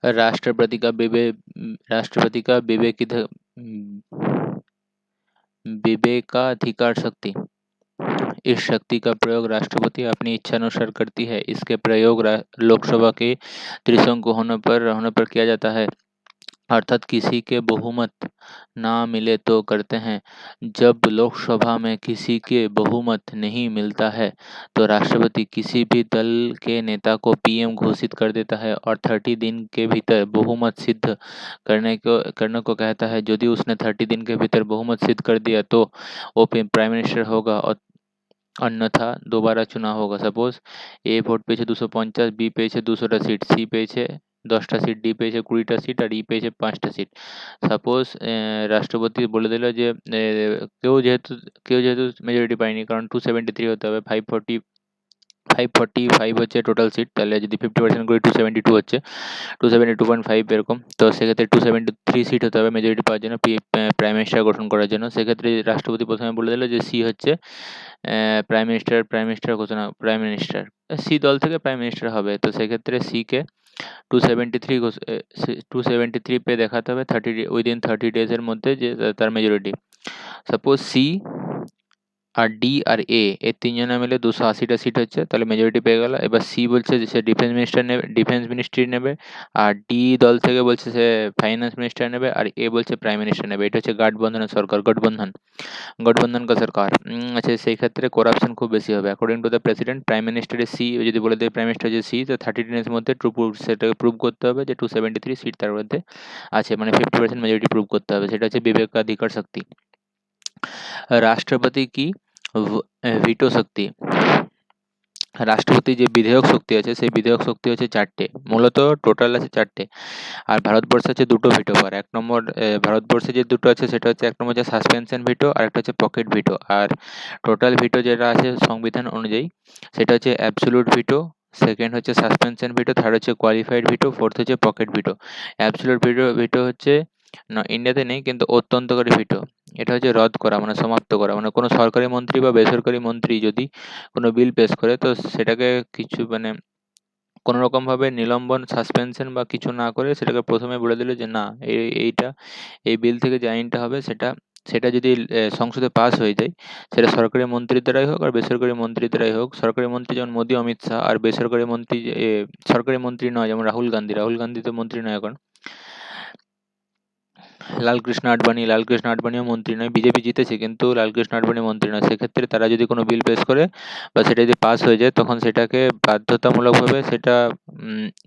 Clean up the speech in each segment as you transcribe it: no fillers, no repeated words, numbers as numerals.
राष्ट्रपति का राष्ट्रपति का विवेकाधिकार शक्ति। इस शक्ति का प्रयोग राष्ट्रपति अपनी इच्छानुसार करती है। इसके प्रयोग लोकसभा के त्रिशंकु होने पर किया जाता है, अर्थात किसी के बहुमत ना मिले तो करते हैं। जब लोकसभा में किसी के बहुमत नहीं मिलता है तो राष्ट्रपति किसी भी दल के नेता को पीएम घोषित कर देता है और 30 दिन के भीतर बहुमत सिद्ध करने को कहता है। यदि उसने 30 दिन के भीतर बहुमत सिद्ध कर दिया तो वो प्राइम मिनिस्टर होगा और अन्यथा दोबारा चुनाव होगा। सपोज এ ভোট পেয়েছে 250, বি পেয়েছে 200টা সিট, সি পেয়েছে 10টা সিট, ডি পেয়েছে 20টা সিট আর ই পেয়েছে 5টা সিট। সাপোজ রাষ্ট্রপতি বলে দিল যে কেউ যেহেতু মেজরিটি পায়নি, কারণ 273 হতে হবে, 545 হচ্ছে টোটাল সিট, তাহলে যদি 50% করি 272 হচ্ছে, 272.5 এরকম। তো সেক্ষেত্রে 273 সিট হতে হবে মেজরিটি পাওয়ার জন্য, প্রাইম মিনিস্টার গঠন করার জন্য। সেক্ষেত্রে রাষ্ট্রপতি প্রথমে বলে দিল যে সি হচ্ছে প্রাইম মিনিস্টার, সি দল থেকে প্রাইম মিনিস্টার হবে। তো সেক্ষেত্রে সি কে 273 पे দেখাতে হবে 30 30 ডেজের মধ্যে যে তার মেজরিটি। সাপোজ সি আর ডি আর এ তিনজনে মিলে 280টা সিট হচ্ছে, তাহলে মেজরিটি পেয়ে গেল। এবার সি বলছে যে সে ডিফেন্স মিনিস্ট্রি নেবে, আর ডি দল থেকে বলছে সে ফাইন্যান্স মিনিস্টার নেবে, আর এ বলছে প্রাইম মিনিস্টার নেবে। এটা হচ্ছে গঠবন্ধনের সরকার, গঠবন্ধন কা সরকার। আচ্ছা, সেই ক্ষেত্রে করাপশন খুব বেশি হবে। According to the president, prime মিনিস্টারের সি যদি বলে দেয় প্রাইম মিনিস্টার যে সি, তো 30 দিনের মধ্যে সেটাকে প্রুভ করতে হবে যে 273 সিট তার মধ্যে আছে, মানে 50% মেজরিটি প্রুভ করতে হবে। সেটা হচ্ছে বিবেকাধিকার শক্তি। রাষ্ট্রপতি কি ভিটো শক্তি। রাষ্ট্রপতি যে বিধেয়ক শক্তি আছে সেই বিধেয়ক শক্তি হচ্ছে 4টে, মূলত টোটাল আছে 4টে। আর ভারতবর্ষে আছে 2টো ভিটো পাওয়ার। এক নম্বর ভারতবর্ষে যে দুটো আছে সেটা হচ্ছে, এক নম্বর হচ্ছে সাসপেনশন ভিটো আর একটা হচ্ছে পকেট ভিটো। আর টোটাল ভিটো যেটা আছে সংবিধান অনুযায়ী সেটা হচ্ছে অ্যাবসোলুট ভিটো, সেকেন্ড হচ্ছে সাসপেনশন ভিটো, থার্ড হচ্ছে কোয়ালিফাইড ভিটো, ফোর্থ হচ্ছে পকেট ভিটো। অ্যাবসোলুট ভিটো হচ্ছে না, ইন্ডিয়াতে নেই, কিন্তু অত্যন্তকারী ভিটো। এটা হচ্ছে রদ করা, মানে সমাপ্ত করা, মানে কোনো সরকারি মন্ত্রী বা বেসরকারি মন্ত্রী যদি কোনো বিল পেশ করে তো সেটাকে কিছু মানে কোনো রকমভাবে নিলম্বন, সাসপেনশন বা কিছু না করে সেটাকে প্রথমে বলে দিল যে না, এই বিল থেকে যে আইনটা হবে সেটা সেটা যদি সংসদে পাস হয়ে যায়, সেটা সরকারি মন্ত্রীর দ্বারাই হোক আর বেসরকারি মন্ত্রীর দ্বারাই হোক। সরকারি মন্ত্রী যেমন মোদী, অমিত শাহ, আর বেসরকারি মন্ত্রী সরকারি মন্ত্রী নয় যেমন রাহুল গান্ধী তো মন্ত্রী নয় এখন। লালকৃষ্ণ আডবাণীও মন্ত্রী নয়, বিজেপি জিতেছে কিন্তু লালকৃষ্ণ আডবাণী মন্ত্রী নয়। সেক্ষেত্রে তারা যদি কোনো বিল পেশ করে বা সেটা যদি পাস হয়ে যায় তখন সেটাকে বাধ্যতামূলকভাবে সেটা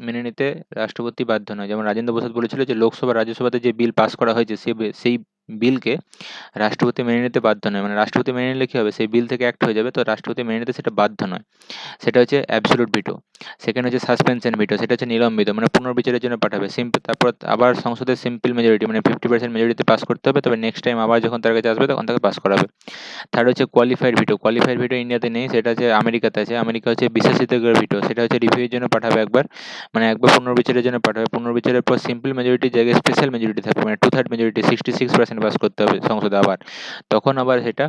মেনে নিতে রাষ্ট্রপতি বাধ্য নয়। যেমন রাজেন্দ্র প্রসাদ বলেছিল যে লোকসভা রাজ্যসভাতে যে বিল পাস করা হয়েছে সেই বিলকে রাষ্ট্রপতি মেনে নিতে বাধ্য নয়, মানে রাষ্ট্রপতি মেনে নিলে কি হবে, সেই বিল থেকে অ্যাক্ট হয়ে যাবে, তো রাষ্ট্রপতি মেনে নিতে সেটা বাধ্য নয়। সেটা হচ্ছে অ্যাবসোলুট ভিটো। সেকেন্ড হচ্ছে সাসপেনশন ভিটো, সেটা হচ্ছে নিলম্বিত, মানে পুনর্বিচারের জন্য পাঠাবে। তারপর আবার সংসদের সিম্পল মেজরিটি, মানে 50% মেজরিটি পাস করতে হবে, তবে নেক্সট টাইম আবার যখন তার কাছে আসবে তখন তাকে পাস করাবে। থার্ড হচ্ছে কোয়ালিফাইড ভিটো ইন্ডিয়াতে নেই, সেটা হচ্ছে আমেরিকাতে আছে। আমেরিকা হচ্ছে বিশেষাধিকার ভিটো, সেটা হচ্ছে রিভিউয়ের জন্য পাঠাবে একবার, মানে একবার পুনর্বিচারের জন্য পাঠাবে। পুনর্বিচারের পর সিম্পল মেজরিটির জায়গায় স্পেশাল মেজরিটি থাকবে, মানে 2/3 মেজরিটি 66% পাস করতে হবে সংসদে আবার, তখন আবার সেটা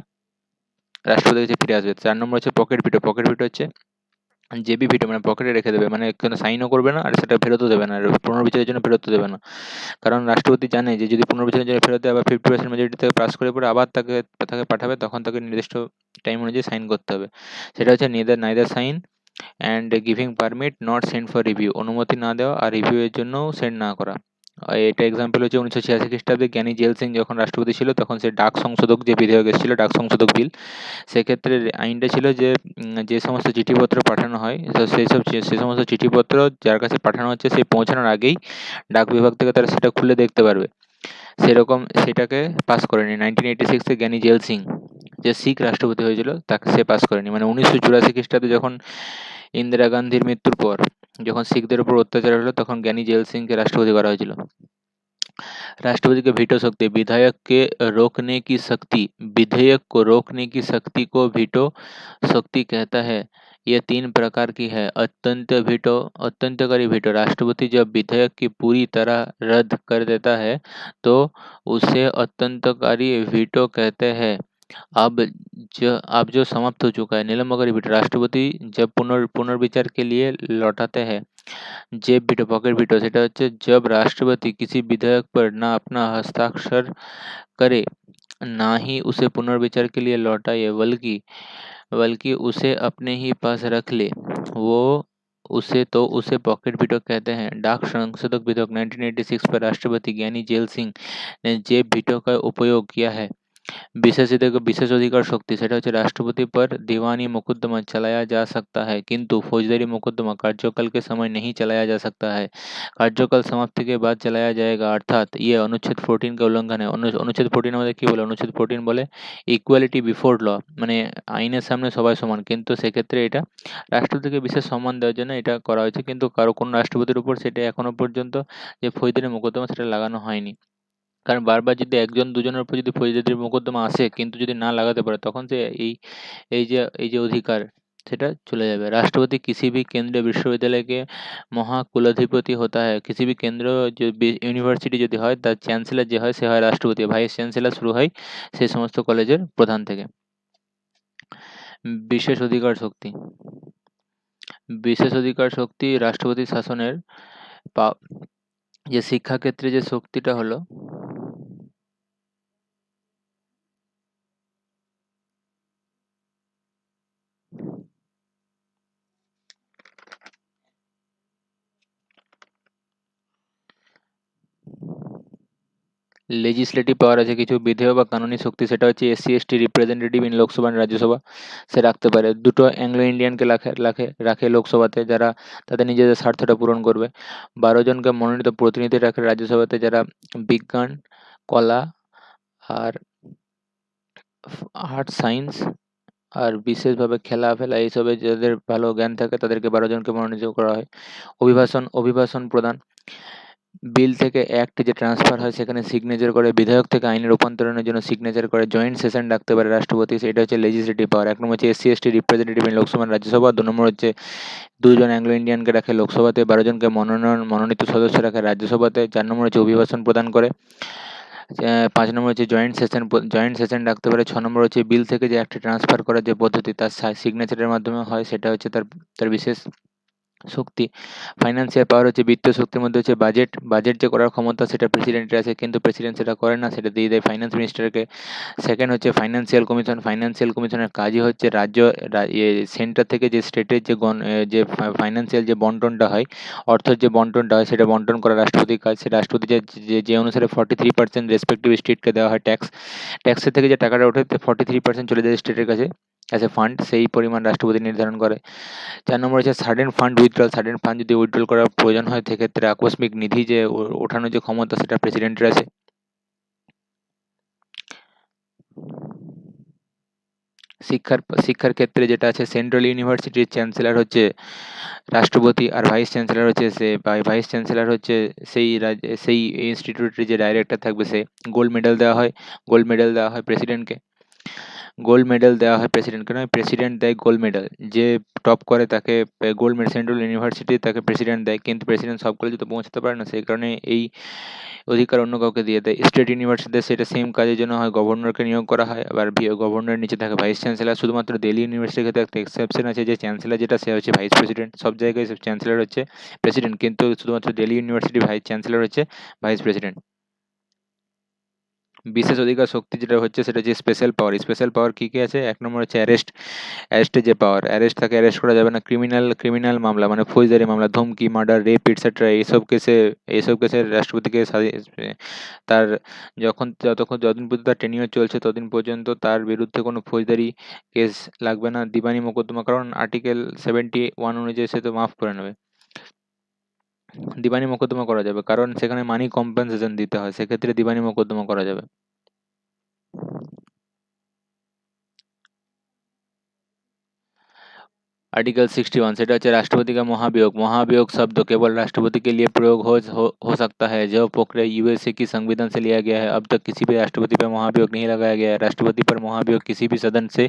রাষ্ট্রপতির কাছে ফিরে আসবে। 4 নম্বর হচ্ছে পকেট ভিটো হচ্ছে জেবি ভিটো, মানে পকেটে রেখে দেবে, মানে কোনো সাইনও করবে না আর সেটা ফেরতও দেবে না, আর পুনর্বিচারের জন্য ফেরতও দেবে না। কারণ রাষ্ট্রপতি জানে যে যদি পুনর্বিচারের জন্য ফেরত দেয় আবার 50% মেজরিটি থেকে পাস করে পরে আবার তাকে তাকে পাঠাবে, তখন তাকে নির্দিষ্ট টাইম অনুযায়ী সাইন করতে হবে। সেটা হচ্ছে neither sign and giving permit not send for review, অনুমতি না দেওয়া আর রিভিউ এর জন্য সেন্ড না করা। এটা এক্সাম্পল হচ্ছে 1986 খ্রিস্টাব্দে জ্ঞানী জেল সিং যখন রাষ্ট্রপতি ছিল তখন সে ডাক সংশোধক যে বিধেয়ক এসেছিল, ডাক সংশোধক বিল, সেক্ষেত্রে আইনটা ছিল যে যে সমস্ত চিঠিপত্র পাঠানো হয় তো সেই সমস্ত চিঠিপত্র যার কাছে পাঠানো হচ্ছে সেই পৌঁছানোর আগেই ডাক বিভাগ থেকে তারা সেটা খুলে দেখতে পারবে। সেরকম সেটাকে পাস করেনি 1986-এ জ্ঞানী জেল সিং, যে শিখ রাষ্ট্রপতি হয়েছিল, তাকে সে পাস করেনি। মানে 1984 খ্রিস্টাব্দে যখন ইন্দিরা গান্ধীর মৃত্যুর পর যখন শিখদের উপর অত্যাচার হলো তখন জ্ঞানী জেল সিংকে রাষ্ট্রপতি করা হয়েছিল। राष्ट्रपति की वीटो शक्ति, विधेयक को रोकने की शक्ति को वीटो शक्ति कहता है। यह 3 प्रकार की है। अत्यंतकारी वीटो, राष्ट्रपति जब विधेयक की पूरी तरह रद्द कर देता है तो उसे अत्यंतकारी वीटो कहते हैं। अब जो समाप्त हो चुका है। निलंबनकारी वीटो, राष्ट्रपति जब पुनर्विचार के लिए लौटाते हैं जेब वीटो पॉकेट वीटो সেটা হচ্ছে जब राष्ट्रपति किसी विधेयक पर ना अपना हस्ताक्षर करे ना ही उसे पुनर्विचार के लिए लौटाए बल्कि बल्कि उसे अपने ही पास रख ले वो उसे पॉकेट वीटो कहते हैं। डाक संशोधक विधेयक 1986 पर राष्ट्रपति ज्ञानी जेल सिंह ने जेब वीटो का उपयोग किया है। বিশেষ অধিকার শক্তি সেটা হচ্ছে राष्ट्रपति पर दीवानी मुकदमा चलाया जा सकता है किंतु फौजदारी मुकदमा कार्यकाल के समय नहीं चलाया जा सकता है। कार्यकाल समाप्ति के बाद चलाया जाएगा अर्थात ये अनुच्छेद 14 का उल्लंघन है। অনুচ্ছেদ 14 আমাদের কি বলে? অনুচ্ছেদ 14 বলে ইকুয়ালিটি বিফোর ল, মানে আইনের সামনে সবাই সমান, কিন্তু সেক্ষেত্রে এটা রাষ্ট্রপতিকে বিশেষ সম্মান দেওয়ার জন্য এটা করা হয়েছে, কিন্তু কারো কোনো রাষ্ট্রপতির উপর সেটা এখনো পর্যন্ত যে ফৌজদারি মোকদ্দমা সেটা লাগানো হয়নি। কারণ বারবার যদি একজন দুজনের উপর যদি ফৌজদারি মোকদ্দমা আসে কিন্তু যদি না লাগাতে পারে তখন সে এই যে অধিকার সেটা চলে যাবে। राष्ट्रपति किसी भी केंद्रीय विश्वविद्यालय के মহাকুলাধিপতি होता है। किसी भी কেন্দ্র যে ইউনিভার্সিটি যদি হয় তার চ্যান্সেলর যে হয় সে হয় রাষ্ট্রপতি, ভাইস চ্যান্সেলর শুরু হয় সেই সমস্ত কলেজের প্রধান থেকে। বিশেষ অধিকার শক্তি, বিশেষ অধিকার শক্তি রাষ্ট্রপতি শাসনের যে শিক্ষাক্ষেত্রে যে শক্তিটা হলো লেজিসলেটিভ পাওয়ার আছে কিছু বিধেয় বা কানুনি শক্তি, সেটা হচ্ছে SC ST representative in Lok Sabha আর রাজ্যসভা সে রাখতে পারে। দুটো অ্যাংলো ইন্ডিয়ানকে রাখে লোকসভাতে যারা তাদের নিজেদের স্বার্থটা পূরণ করবে। 12 জনকে মনোনীত প্রতিনিধি রাখে রাজ্যসভাতে যারা বিজ্ঞান, কলা আর আর্ট সায়েন্স আর বিশেষভাবে খেলা ফেলা এইসবে যাদের ভালো জ্ঞান থাকে তাদেরকে 12 জনকে মনোনীত করা হয়। অভিভাষণ প্রদান, বিল থেকে অ্যাক্ট যে ট্রান্সফার হয় সেখানে সিগনেচার করে, বিধায়ক থেকে আইনে রূপান্তরণের জন্য সিগনেচার করে, জয়েন্ট সেশন ডাকতে পারে রাষ্ট্রপতি, সেটা হচ্ছে লেজিসলেটিভ পাওয়ার। 1 নম্বর হচ্ছে SC ST representative in Lok Sabha Rajya Sabha. 2 নম্বর হচ্ছে 2 জন অ্যাংলো ইন্ডিয়ানকে রাখে লোকসভাতে, 12 জনকে মনোনীত সদস্য রাখে রাজ্যসভাতে। 4 নম্বর হচ্ছে অভিভাষণ প্রদান করে। 5 নম্বর হচ্ছে জয়েন্ট সেশন ডাকতে পারে। 6 নম্বর হচ্ছে বিল থেকে যে অ্যাক্টে ট্রান্সফার করার যে পদ্ধতি তার সিগনেচারের মাধ্যমে হয়, সেটা হচ্ছে তার বিশেষ শক্তি। ফাইন্যান্সিয়াল পাওয়ার হচ্ছে বিত্তীয় শক্তির মধ্যে হচ্ছে বাজেট যে করার ক্ষমতা সেটা প্রেসিডেন্টের আছে, কিন্তু প্রেসিডেন্ট সেটা করে না, সেটা দিয়ে দেয় ফাইন্যান্স মিনিস্টারকে। সেকেন্ড হচ্ছে ফাইন্যান্সিয়াল কমিশনের কাজই হচ্ছে সেন্টার থেকে যে স্টেটের যে ফাইন্যান্সিয়াল যে বন্টনটা হয়, অর্থের যে বন্টনটা হয় সেটা বন্টন করা রাষ্ট্রপতির কাজ। সে রাষ্ট্রপতি যে অনুসারে 43% রেসপেক্টিভ স্টেটকে দেওয়া হয় ট্যাক্সের থেকে যে টাকাটা ওঠে 43% চলে যায় স্টেটের কাছে অ্যাজ এ ফান্ড, সেই পরিমাণ রাষ্ট্রপতি নির্ধারণ করে। 4 নম্বর হচ্ছে সাডেন ফান্ড যদি উইথড্রল করার প্রয়োজন হয় সেক্ষেত্রে আকস্মিক নিধি যে ওঠানোর যে ক্ষমতা সেটা প্রেসিডেন্টের আছে। শিক্ষার ক্ষেত্রে যেটা আছে সেন্ট্রাল ইউনিভার্সিটির চ্যান্সেলর হচ্ছে রাষ্ট্রপতি আর ভাইস চ্যান্সেলর হচ্ছে সেই ইনস্টিটিউটের যে ডাইরেক্টর থাকবে সে। গোল্ড মেডেল দেওয়া হয় প্রেসিডেন্টকে। নয়, প্রেসিডেন্ট দেয় গোল্ড মেডেল। যে টপ করে তাকে গোল্ড মেডেল, সেন্ট্রাল ইউনিভার্সিটি তাকে প্রেসিডেন্ট দেয়, কিন্তু প্রেসিডেন্ট সব কলেজে তো পৌঁছাতে পারে না, সেই কারণে এই অধিকার অন্য কাউকে দিয়ে দেয়। স্টেট ইউনিভার্সিটিতে সেটা সেম কাজের জন্য হয় গভর্নরকে নিয়োগ করা হয়, আবার গভর্নরের নিচে থাকে ভাইস চ্যান্সেলর। শুধুমাত্র দিল্লি ইউনিভার্সিটির ক্ষেত্রে একটা এক্সেপশন আছে যে চ্যান্সেলর যেটা সে হচ্ছে ভাইস প্রেসিডেন্ট। সব জায়গায় চ্যান্সেলর হচ্ছে প্রেসিডেন্ট, কিন্তু শুধুমাত্র দিল্লি ইউনিভার্সিটি ভাইস চ্যান্সেলর হচ্ছে ভাইস প্রেসিডেন্ট। বিশেষ অধিকার শক্তি যেটা হচ্ছে সেটা হচ্ছে স্পেশাল পাওয়ার কি কি আছে? 1 নম্বর হচ্ছে অ্যারেস্টের যে পাওয়ার, তাকে অ্যারেস্ট করা যাবে না। ক্রিমিনাল মামলা মানে ফৌজদারি মামলা, ধমকি, মার্ডার, রেপ এটসেট্রা এইসব কেসে রাষ্ট্রপতিকে তার যতদিন পর্যন্ত তার টেনিওর চলছে ততদিন পর্যন্ত তার বিরুদ্ধে কোনো ফৌজদারি কেস লাগবে না। দিবানি মোকদ্দমা, কারণ আর্টিকেল 71 অনুযায়ী সে তো মাফ করে নেবে। দিবানি মোকদ্দমা করা যাবে কারণ সেখানে মানি কম্পেনসেশন দিতে হয়, সেক্ষেত্রে দিবানি মোকদ্দমা করা যাবে। आर्टिकल 61 सेटा है राष्ट्रपति का महाभियोग शब्द केवल राष्ट्रपति के लिए प्रयोग हो सकता है। जो प्रक्रिया यूएसए की संविधान से लिया गया है। अब तक किसी भी राष्ट्रपति पर महाभियोग नहीं लगाया गया है। राष्ट्रपति पर महाभियोग किसी भी सदन से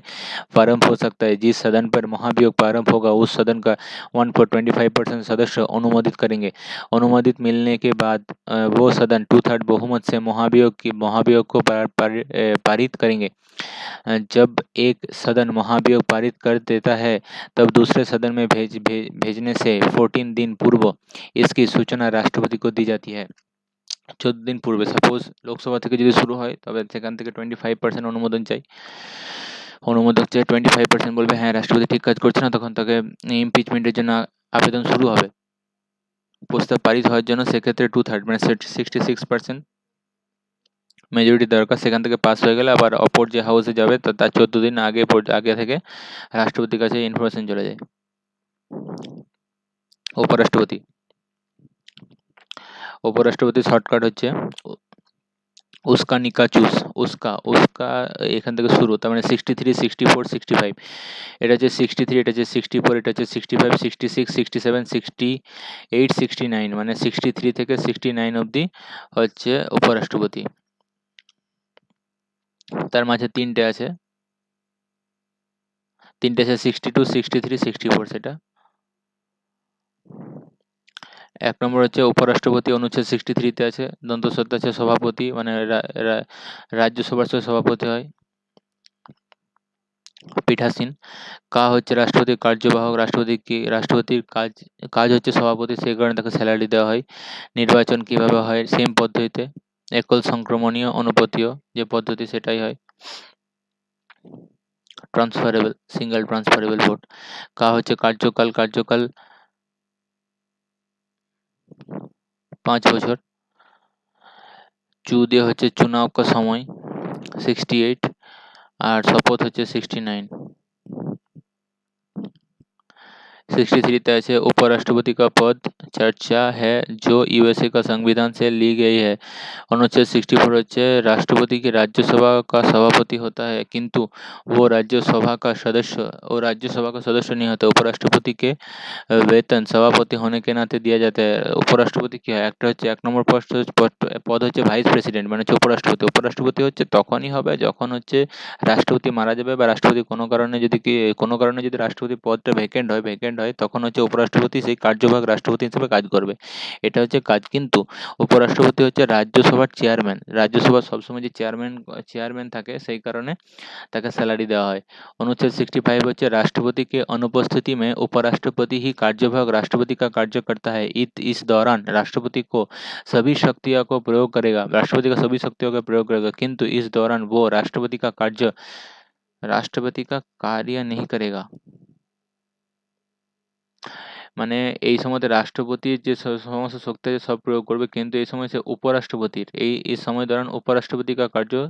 प्रारंभ हो सकता है। जिस सदन पर महाभियोग प्रारंभ होगा उस सदन का 1/25% सदस्य अनुमोदित करेंगे। अनुमोदित मिलने के बाद वो सदन 2/3 बहुमत से महाभियोग को पारित करेंगे। जब एक सदन महाभियोग पारित कर देता है तब दूसरे सदन में भेजने से 14 दिन पूर्व इसकी सूचना राष्ट्रपति को दी जाती है। 14 दिन পূর্বে। সাপোজ লোকসভা থেকে যদি শুরু হয় তবে সেখান থেকে 25% অনুমোদন চাই, অনুমোদক চাই 25% বলবে হ্যাঁ রাষ্ট্রপতি ঠিক কাজ করছে না, তখন তাকে ইমপিচমেন্টের জন্য আবেদন শুরু হবে। প্রস্তাব পারিত হওয়ার জন্য সেক্ষেত্রে 2/3 মানে 66% মেজরিটি দরকার। সেখান থেকে পাস হয়ে গেলে আবার অপর যে হাউসে যাবে তো তার 14 দিন আগে থেকে রাষ্ট্রপতির কাছে ইনফরমেশন চলে যায়। উপরাষ্ট্রপতি, উপরাষ্ট্রপতির শর্টকাট হচ্ছে उसका निका चूस, उसका এখান থেকে শুরু, তার মানে 63, 64, 65, এটা হচ্ছে 63, এটা হচ্ছে 64, এটা হচ্ছে 65, 66, 67, 68, 69, মানে 63 থেকে 69 অবধি হচ্ছে উপরাষ্ট্রপতি। তার মাঝে তিনটে আছে 62, 63, 64, সেটা। এক নম্বর হচ্ছে উপরাষ্ট্রপতি, অনুচ্ছেদ 63-তে আছে। দন্তস্বত্ব আছে সভাপতি, মানে রাজ্যসভার সভাপতি হয়। পীঠাসীন। কা হচ্ছে রাষ্ট্রপতির কার্যবাহক, রাষ্ট্রপতির কাজ হচ্ছে সভাপতি, সেই কারণে তাকে স্যালারি দেওয়া হয়। নির্বাচন কিভাবে হয়? সেম পদ্ধতিতে, একল সংক্রমণীয় অনুপাতীয় যে পদ্ধতি সেটাই হয়। Transferable, single transferable vote. কা হচ্ছে কার্যকাল 5 বছর। চু দিয়ে হচ্ছে চুনাव का সময় 68, আর শপথ হচ্ছে 69। 63 আছে उपराष्ट्रपति का पद चर्चा है जो यूएसए का संविधान से ली गई है। अनुच्छेद 64 হচ্ছে राष्ट्रपति की राज्यसभा का सभापति होता है किंतु वो राज्यसभा का सदस्य नहीं होता। उपराष्ट्रपति के वेतन सभापति होने के नाते दिया जाता है। উপরাষ্ট্রপতি কি হয়? একটা হচ্ছে 1 নম্বর পদ হচ্ছে ভাইস প্রেসিডেন্ট, মানে হচ্ছে উপরাষ্ট্রপতি। উপরাষ্ট্রপতি হচ্ছে তখনই হবে যখন হচ্ছে রাষ্ট্রপতি মারা যাবে বা রাষ্ট্রপতি কোনো কারণে যদি রাষ্ট্রপতি পদটা ভ্যাকেন্ট হয় তখন হচ্ছে উপরাষ্ট্রপতি সেই কার্যভাগ রাষ্ট্রপতি হিসেবে কাজ করবে। এটা হচ্ছে কাজ। কিন্তু উপরাষ্ট্রপতি হচ্ছে রাজ্যসভার চেয়ারম্যান। রাজ্যসভার সবসময় যে চেয়ারম্যান থাকে সেই কারণে তাকে सैलरी देवा है। अनुच्छेद 65 হচ্ছে राष्ट्रपति के अनुपस्थिति में उपराष्ट्रपति ही कार्यभाग राष्ट्रपति का कार्य करता है। इस दौरान राष्ट्रपति को सभी शक्तियों को प्रयोग करेगा, राष्ट्रपति का सभी शक्तियों का प्रयोग करेगा, किंतु इस दौरान वो राष्ट्रपति का कार्य नहीं करेगा। মানে এই সময়তে রাষ্ট্রপতির যে সমস্ত শক্তি আছে সব প্রয়োগ করবে, কিন্তু এই সময় সে উপরাষ্ট্রপতির এই সময় দৌরান उपराष्ट्रपति का कार्य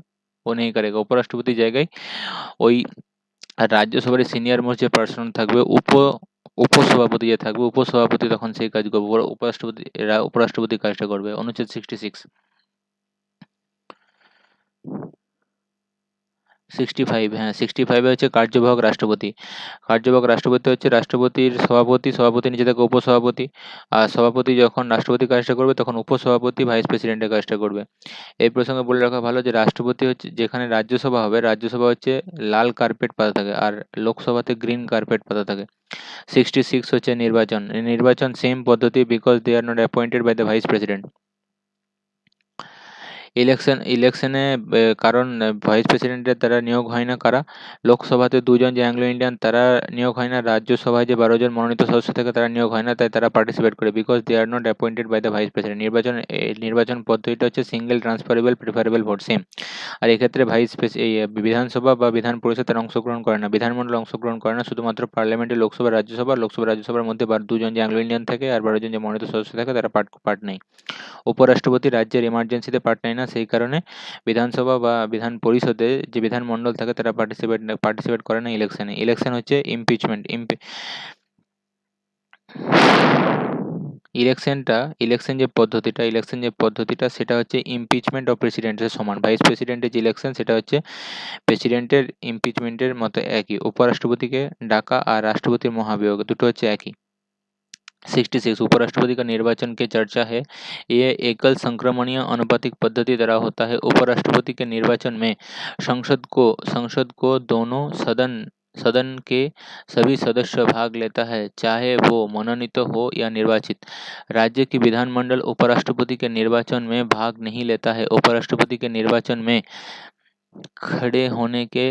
ও नहीं करेगा। উপরাষ্ট্রপতির জায়গায় ওই রাজ্যসভার সিনিয়র মোস্ট যে পার্সন থাকবে উপসভাপতি যে থাকবে, উপসভাপতি তখন সেই কাজ করবে, উপরাষ্ট্রপতি কাজটা করবে। অনুচ্ছেদ 66, 65, হ্যাঁ 65 হচ্ছে কার্যবাহক রাষ্ট্রপতি। কার্যবাহক রাষ্ট্রপতি হচ্ছে রাষ্ট্রপতির সভাপতি নিচে থাকে উপসভাপতি, আর সভাপতি যখন রাষ্ট্রপতি কাজটা করবে তখন উপসভাপতি ভাইস প্রেসিডেন্টের কাজটা করবে। এই প্রসঙ্গে বলে রাখা ভালো যে রাষ্ট্রপতি হচ্ছে, যেখানে রাজ্যসভা হবে, রাজ্যসভা হচ্ছে লাল কার্পেট পাতা থাকে আর লোকসভাতে গ্রিন কার্পেট পাতা থাকে। 66 হচ্ছে নির্বাচন সেম পদ্ধতি, because they are not appointed by the vice president. ইলেকশনে কারণ ভাইস প্রেসিডেন্টের দ্বারা নিয়োগ হয় না কারা? লোকসভাতে 2 জন যে অ্যাংলো ইন্ডিয়ান তারা নিয়োগ হয় না, রাজ্যসভায় যে 12 জন মনোনীত সদস্য থাকে তারা নিয়োগ হয় না, তাই তারা পার্টিসিপেট করে, because they are not appointed by the vice president. নির্বাচন পদ্ধতিটা হচ্ছে single transferable preferable vote same. আর এক্ষেত্রে বিধানসভা বা বিধান পরিষদ তারা অংশগ্রহণ করে না, বিধানমণ্ডল অংশগ্রহণ করে না, শুধুমাত্র পার্লামেন্টে লোকসভা রাজ্যসভার মধ্যে 2 জন যে অ্যাংলো ইন্ডিয়ান থাকে আর 12 জন যে মনোনীত সদস্য থাকে তারা পার্ট নেয়। উপরাষ্ট্রপতি রাজ্যের এমার্জেন্সিতে পার্ট নেয় না, সেই কারণে বিধানসভা বা বিধান পরিষদে যে বিধানমণ্ডল থাকে তারা পার্টিসিপেট করে না ইলেকশনে। ইলেকশন হচ্ছে ইলেকশন যে পদ্ধতিটা সেটা হচ্ছে ইমপিচমেন্ট অফ প্রেসিডেন্টের সমান। ভাইস প্রেসিডেন্টের যে ইলেকশন সেটা হচ্ছে প্রেসিডেন্টের ইমপিচমেন্টের মতো একই। उपराष्ट्रपति ডাকা আর রাষ্ট্রপতির মহাভিয়োগ দুটো হচ্ছে একই। 66 उपराष्ट्रपति का निर्वाचन की चर्चा है। ये एकल संक्रमणीय अनुपातिक पद्धति द्वारा होता है। उपराष्ट्रपति के निर्वाचन में संसद को दोनों सदन के सभी सदस्य भाग लेता है, चाहे वो मनोनीत हो या निर्वाचित। राज्य की विधानमंडल उपराष्ट्रपति के निर्वाचन में भाग नहीं लेता है। उपराष्ट्रपति के निर्वाचन में खड़े होने के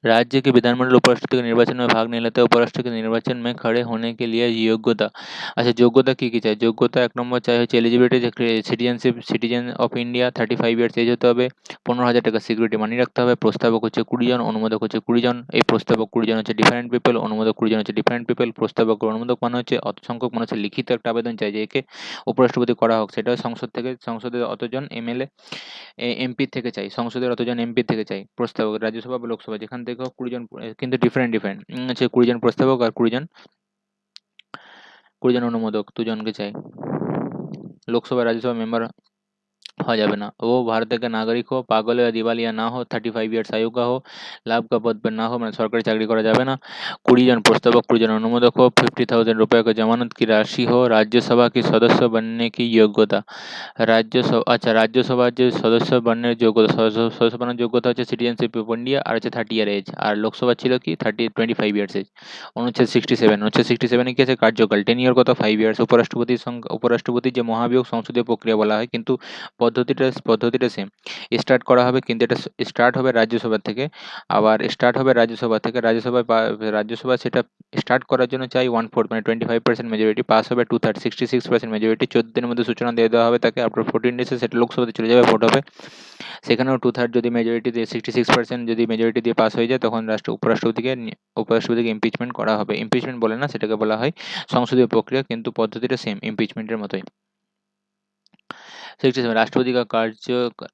राज्य के विधानमंडल उपराष्ट्रपति के निर्वाचन में भाग नहीं लेते, उपराष्ट्रपति के निर्वाचन में खड़े होने के लिए योग्यता। अच्छा, যোগ্যতা কি কি চাই? যোগ্যতা এক নম্বর চাই হচ্ছে eligibility, citizen of India, 35 years age হতে হবে, 15,000 টাকা সিকিউরিটি মানি রাখতে হবে, প্রস্তাবক হচ্ছে 20 জন, অনুমোদক হচ্ছে 20 জন। এই প্রস্তাবক 20 জন হচ্ছে ডিফারেন্ট পিপল, অনুমোদক 20 জন হচ্ছে ডিফারেন্ট পিপল। প্রস্তাবক অনুমোদক মানে হচ্ছে অত সংখ্যক মানুষের লিখিত একটা আবেদন চাই যে একে উপরাষ্ট্রপতি করা হোক, সেটা সংসদ থেকে, সংসদের অতজন এমএলএ এমপি থেকে চাই, সংসদের অতজন এমপি থেকে চাই। প্রস্তাবক রাজ্যসভা বা লোকসভা যেখান থেকে হোক 20 জন, কিন্তু ডিফারেন্ট ডিফারেন্ট হচ্ছে 20 জন প্রস্তাবক আর 20 জন অনুমোদক, দুজনকে চাই। लोकसभा राज्यसभा मेंबर হওয়া যাবে না। ও ভারতের নাগরিক হো, পাগল या दिवालिया ना हो, 35 ইয়ার্স आयु का हो, लाभ का पद पर ना हो, মানে সরকারি চাকরি করা যাবে না। 20 জন প্রস্তাবক, 20 জন অনুমোদক हो, 50,000 रुपए का जमानत की राशि हो, राज्यसभा की सदस्य बनने की योग्यता। राज्यसभा, আচ্ছা রাজ্যসভার যে সদস্য বানানোর যোগ্যতা, সদস্য বানানোর যোগ্যতা হচ্ছে সিটিজেনশিপ অফ ইন্ডিয়া আর হচ্ছে 30 ইয়ার এজ। আর লোকসভা ছিল কি 25 ইয়ার্স এজ। অনুচ্ছেদ 67, অনুচ্ছেদ 67 কি আছে? কার্যকাল, টেনিওর কত? 5 ইয়ার্স। উপরাষ্ট্রপতির সংখ্যা, উপরাষ্ট্রপতির যে মহাভিয়োগ সংসদীয় প্রক্রিয়া বলা হয়, কিন্তু পদ্ধতিটা সেম। স্টার্ট করা হবে, কিন্তু এটা স্টার্ট হবে রাজ্যসভা থেকে। আবার স্টার্ট হবে রাজ্যসভা থেকে, রাজ্যসভা সেটা স্টার্ট করার জন্য চাই 1/4 মানে 25% মেজরিটি, পাস হবে 2/3 66% মেজরিটি। 14 দিনের মধ্যে সূচনা দিয়ে দেওয়া হবে তাকে। আফটার 14 ডেজে সেটা লোকসভাতে চলে যাবে, ভোট হবে। সেখানেও 2/3 যদি মেজরিটি দিয়ে 66% যদি মেজরিটি দিয়ে পাস হয়ে যায়, তখন উপরাষ্ট্রপতিকে ইমপিচমেন্ট করা হবে। ইমপিচমেন্ট বলে না, সেটাকে বলা হয় সংসদীয় প্রক্রিয়া, কিন্তু পদ্ধতিটা সেম, ইমপিচমেন্টের মতোই। 67 राष्ट्रपति का कार्यकाल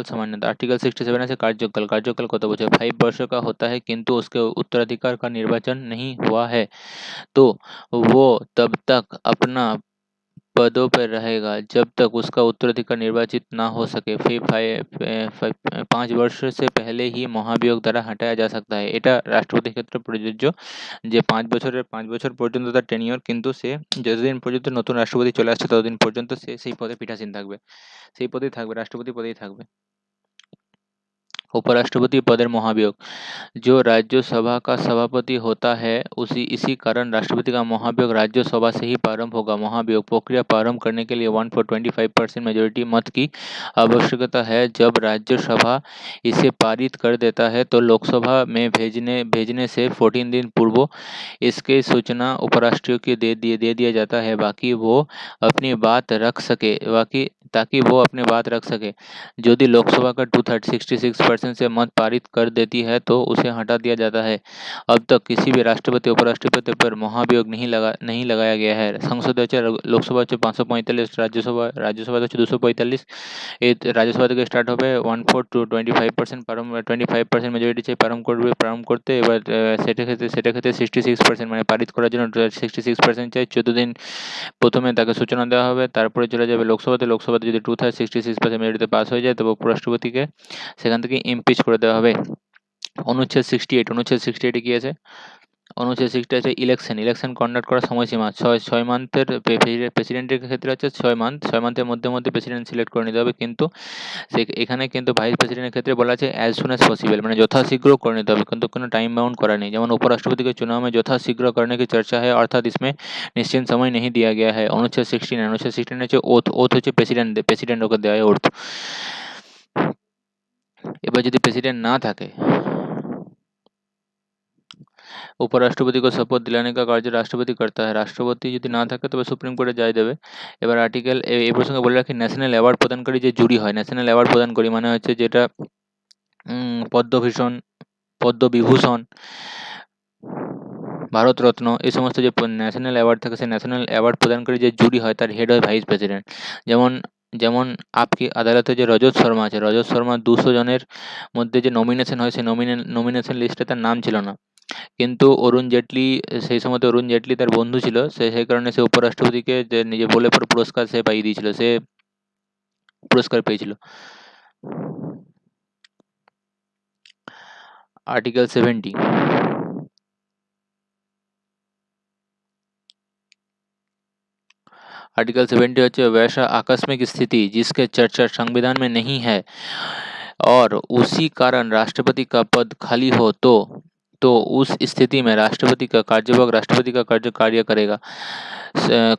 सम्मानित। आर्टिकल 67 है कार्यकाल कत बचर 5 वर्ष का होता है, किंतु उसके उत्तराधिकार का निर्वाचन नहीं हुआ है तो वो तब तक अपना पदों पर रहेगा जब तक उसका उत्तराधिकारी निर्वाचित ना हो सके। फिर 5 वर्ष से पहले ही মহাভিয়োগ দ্বারা হটায়া যা सकता है। এটা রাষ্ট্রপতির ক্ষেত্রে প্রযোজ্য যে 5 বছর পর্যন্ত তার টেনিওর, কিন্তু সে যতদিন পর্যন্ত নতুন রাষ্ট্রপতি চলে আসছে ততদিন পর্যন্ত সে সেই পদে পীঠাসীন থাকবে, সেই পদেই থাকবে, রাষ্ট্রপতি পদেই থাকবে। उपराष्ट्रपति पदेर महाभियोग, जो राज्यसभा का सभापति होता है इसी कारण राष्ट्रपति का महाभियोग राज्यसभा से ही प्रारंभ होगा। महाभियोग प्रक्रिया प्रारंभ करने के लिए 1/4 मेजोरिटी मत की आवश्यकता है। जब राज्यसभा इसे पारित कर देता है तो लोकसभा में भेजने से 14 दिन पूर्व इसके सूचना उपराष्ट्रपति को दे दिया जाता है, ताकि वो अपनी बात रख सके। यदि लोकसभा का 2/3 66% से मत पारित कर देती है तो उसे हटा दिया जाता है। अब तक किसी भी राष्ट्रपति उपराष्ट्रपति पर महाभियोग नहीं लगाया गया है। संसद হচ্ছে লোকসভা হচ্ছে 545, রাজ্যসভা হচ্ছে 245। এই রাজ্যসভা থেকে স্টার্ট হবে 1/4 to 25%, 25% মেজরিটি চাই প্রারম্ভ করতে। এবার সেটা ক্ষেত্রে 66% মানে পারিত করার জন্য 66% চাই। 14 দিন প্রথমে তাকে সূচনা দেওয়া হবে, তারপরে চলে যাবে লোকসভাতে যদি 2/3 66% মেজরিটিতে পাস হয়ে যায় তবে উপরাষ্ট্রপতিকে সেখান থেকে ইমপিচ করে দেওয়া হবে। অনুচ্ছেদ 68 কি আছে? অনুচ্ছেদ 60 আছে ইলেকশন কন্ডাক্ট করার সময়সীমা 6 মান্থের। প্রেসিডেন্টের ক্ষেত্রে হচ্ছে 6 মান্থের মধ্যে প্রেসিডেন্ট সিলেক্ট করে নিতে হবে, কিন্তু এখানে কিন্তু ভাইস প্রেসিডেন্টের ক্ষেত্রে বলা আছে অ্যাজ সুন এজ পসিবল, মানে যথাশীঘ্র করে নিতে হবে, কিন্তু কোনো टाइम बाउंड करा नहीं। যেমন उपराष्ट्रपति के चुनाव में यथाशीघ्र करने की चर्चा है, अर्थात इसमें निश्चित समय नहीं दिया गया है। অনুচ্ছেদ 69 হচ্ছে ওথ হচ্ছে প্রেসিডেন্ট ওকে দেওয়া হয় ওথ। এবার যদি প্রেসিডেন্ট না থাকে, उपराष्ट्रपति को शपथ दिलाने का कार्य राष्ट्रपति करता है। রাষ্ট্রপতি যদি না থাকে তবে সুপ্রিম কোর্টে যায় দেবে। এবার আর্টিকেল এই প্রসঙ্গে বলে রাখি, ন্যাশনাল অ্যাওয়ার্ড প্রদানকারী যে জুরি হয়, ন্যাশনাল অ্যাওয়ার্ড প্রদানকারী মানে হচ্ছে যেটা পদ্মভূষণ, পদ্মবিভূষণ, ভারতরত্ন, এই সমস্ত যে ন্যাশনাল অ্যাওয়ার্ড থাকে, সেই ন্যাশনাল অ্যাওয়ার্ড প্রদানকারী যে জুরি হয় তার হেড হয় ভাইস প্রেসিডেন্ট। যেমন আপকি আদালতে যে রজত শর্মা আছে, রজত শর্মা 200 জনের মধ্যে যে নমিনেশন হয়, সেই নমিনেশন লিস্টে তার নাম ছিল না, কিন্তু অরুণ জেটলি, সেই সময়তে অরুণ জেটলি তার বন্ধু ছিল, সেই কারণে সে উপরাষ্ট্রপতিকে যে নিজে বলে পরে পুরস্কার সে পাইয়ে দিয়েছিল, সে পুরস্কার পেয়েছিল। आर्टिकल 70, आर्टिकल 70 হচ্ছে वैसा आकस्मिक स्थिति जिसके चर्चा संविधान में नहीं है और उसी कारण राष्ट्रपति का पद खाली हो तो तो उस स्थिति में राष्ट्रपति का कार्यवाहक राष्ट्रपति का कार्य करेगा।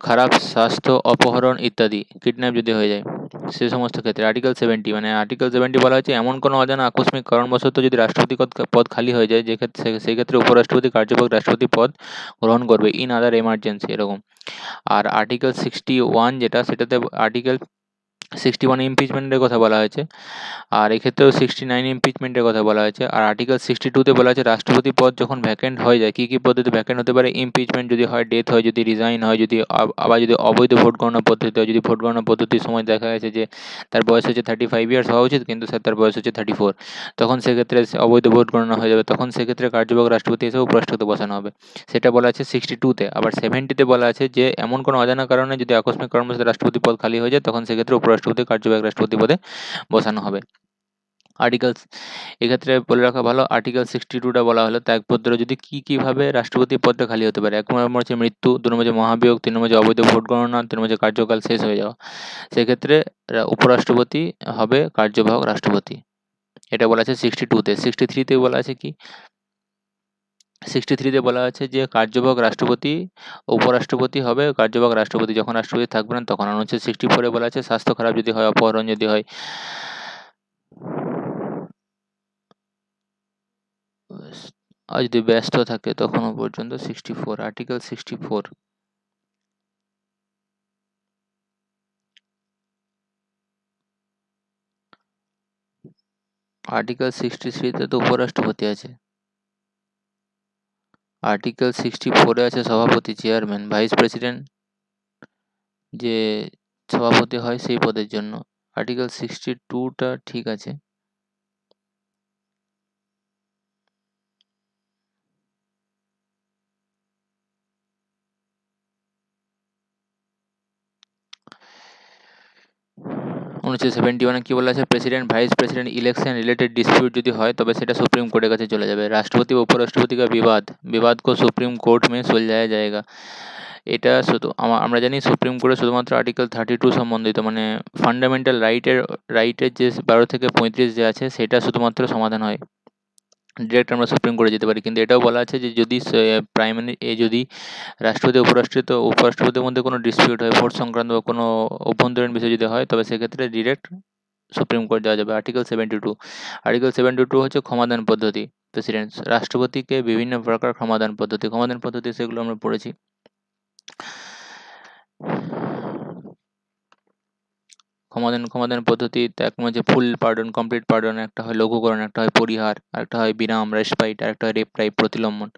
খারাপ স্বাস্থ্য, অপহরণ ইত্যাদি, কিডন্যাপ যদি হয়ে যায় সে সমস্ত ক্ষেত্রে। আর্টিকেল 70 বলা হয়েছে এমন কোনো অজানা আকস্মিক কারণবশত যদি রাষ্ট্রপতি পদ খালি হয়ে যায় যে ক্ষেত্রে সেই ক্ষেত্রে উপরাষ্ট্রপতি কার্যবাহক রাষ্ট্রপতি পদ গ্রহণ করবে ইন আদার এমার্জেন্সি, এরকম। আর আর্টিকেল 61 যেটা, সেটাতে আর্টিকেল 61 ইমপিচমেন্টের কথা বলা হয়েছে, আর এক্ষেত্রেও 69 ইমপিচমেন্টের কথা বলা হয়েছে। আর আর্টিকেল 62-তে বলা হয়েছে রাষ্ট্রপতি পদ যখন ভ্যাকেন্ট হয়ে যায়, কী কী পদ্ধতিতে ভ্যাকেন্ট হতে পারে? ইমপিচমেন্ট যদি হয়, ডেথ হয়, যদি রিজাইন হয়, যদি আবার যদি অবৈধ ভোট গণনা পদ্ধতি হয়, যদি ভোট গণনা পদ্ধতির সময় দেখা গেছে যে তার বয়স হচ্ছে 35 ইয়ার্স হওয়া উচিত কিন্তু স্যার তার বয়স হচ্ছে 34, তখন সেক্ষেত্রে অবৈধ ভোট গণনা হয়ে যাবে, তখন সেক্ষেত্রে কার্যবাহক রাষ্ট্রপতি হিসেবে উপরাষ্ট্রপতি বসানো হবে, সেটা বলা আছে 62-তে। আবার 70-তে বলা আছে যে এমন কোনো অজানা কারণে যদি আকস্মিক কারণবশত রাষ্ট্রপতি পদ খালি হয়ে যায় তখন সেক্ষেত্রে উপরাষ্ট্রপতি কার্যবাহক রাষ্ট্রপতি পদে বসানো হবে। আর্টিকেলস, এক্ষেত্রে বলে রাখা ভালো, আর্টিকেল 62টা বলা হলো ত্যাগপত্র যদি কীভাবে রাষ্ট্রপতি পদটা খালি হতে পারে। 1 নম্বর হচ্ছে মৃত্যু, 2 নম্বর হচ্ছে মহাবিয়োগ, 3 নম্বর হচ্ছে অবৈধ ভোট গণনা, 3 নম্বর হচ্ছে কার্যকাল শেষ হয়ে যাওয়া। সেক্ষেত্রে উপরাষ্ট্রপতি হবে কার্যবাহক রাষ্ট্রপতি, এটা বলা আছে 62-তে। 63-তে বলা আছে কি? 63-তে বলা আছে যে কার্যবাহক রাষ্ট্রপতি, উপরাষ্ট্রপতি হবে কার্যবাহক রাষ্ট্রপতি যখন রাষ্ট্রপতি থাকবে না তখন। আর হচ্ছে 64-এ বলা আছে স্বাস্থ্য খারাপ যদি হয়, অপহরণ যদি হয়, আর যদি ব্যস্ত থাকে তখনও পর্যন্ত 64, আর্টিকেল 64। আর্টিকেল 63-তে তো উপরাষ্ট্রপতি আছে, আর্টিকেল 64-এ আছে সভাপতি, চেয়ারম্যান, ভাইস প্রেসিডেন্ট যে সভাপতি হয় সেই পদের জন্য। আর্টিকেল 62টা ঠিক আছে। উনিশশো 71-এ কি বলা আছে? President vice president election related dispute যদি হয় তবে সেটা সুপ্রিম কোর্টের কাছে চলে যাবে। রাষ্ট্রপতি ও উপরাষ্ট্রপতি का विवाद को सुप्रीम कोर्ट में सुलझाया जाएगा। এটা শুধু আমরা জানি সুপ্রিম কোর্টে শুধুমাত্র আর্টিকেল 32 সম্বন্ধিত, মানে ফান্ডামেন্টাল রাইটের যে 12 থেকে 35 যে আছে সেটা শুধুমাত্র সমাধান হয়, ডিরেক্ট আমরা সুপ্রিম কোর্টে যেতে পারি। কিন্তু এটাও বলা আছে যে যদি যদি রাষ্ট্রপতি উপরাষ্ট্রপতির মধ্যে কোনো ডিসপিউট হয়, ভোট সংক্রান্ত বা কোনো অভ্যন্তরীণ বিষয় যদি হয় তবে সেক্ষেত্রে ডিরেক্ট সুপ্রিম কোর্ট যাওয়া যাবে। আর্টিকেল 72, আর্টিকেল 72 হচ্ছে ক্ষমাদান পদ্ধতি। প্রেসিডেন্ট রাষ্ট্রপতিকে বিভিন্ন প্রকার ক্ষমাদান পদ্ধতি সেগুলো আমরা পড়েছি। ক্ষমাদান পদ্ধতি এক হচ্ছে ফুল পার্ডন, কমপ্লিট পার্ডন, একটা হয় লঘুকরণ, একটা হয় পরিহার, একটা হয় বিরাম, রেসপাইট, আর একটা হয় রেপ্রাইভ, প্রতিলম্বন।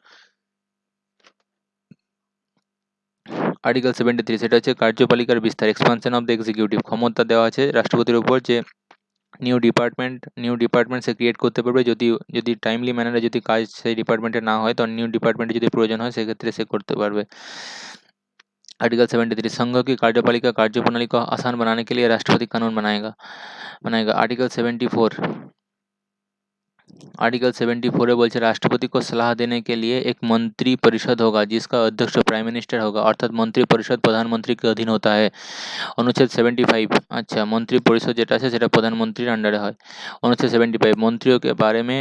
আর্টিকেল 73 সেটা হচ্ছে কার্যপালিকার বিস্তার, এক্সপানশন অফ দ্য এক্সিকিউটিভ। ক্ষমতা দেওয়া আছে রাষ্ট্রপতির উপর যে নিউ ডিপার্টমেন্ট সে ক্রিয়েট করতে পারবে, যদি টাইমলি ম্যানারে যদি কাজ সেই ডিপার্টমেন্টে না হয় তখন নিউ ডিপার্টমেন্টে যদি প্রয়োজন হয় সেক্ষেত্রে সে করতে পারবে। आर्टिकल 73 संघ की कार्यपालिका कार्यप्रणाली को आसान बनाने के लिए राष्ट्रपति कानून बनाएगा। आर्टिकल 74 बोलছে राष्ट्रपति को सलाह देने के लिए एक मंत्री परिषद होगा जिसका अध्यक्ष प्राइम मिनिस्टर होगा, अर्थात मंत्री परिषद प्रधानमंत्री के अधीन होता है। অনুচ্ছেদ 75, अच्छा मंत्री परिषद যেটা আছে সেটা প্রধানমন্ত্রীর আন্ডারে হয়। অনুচ্ছেদ 75 मंत्रियों के बारे में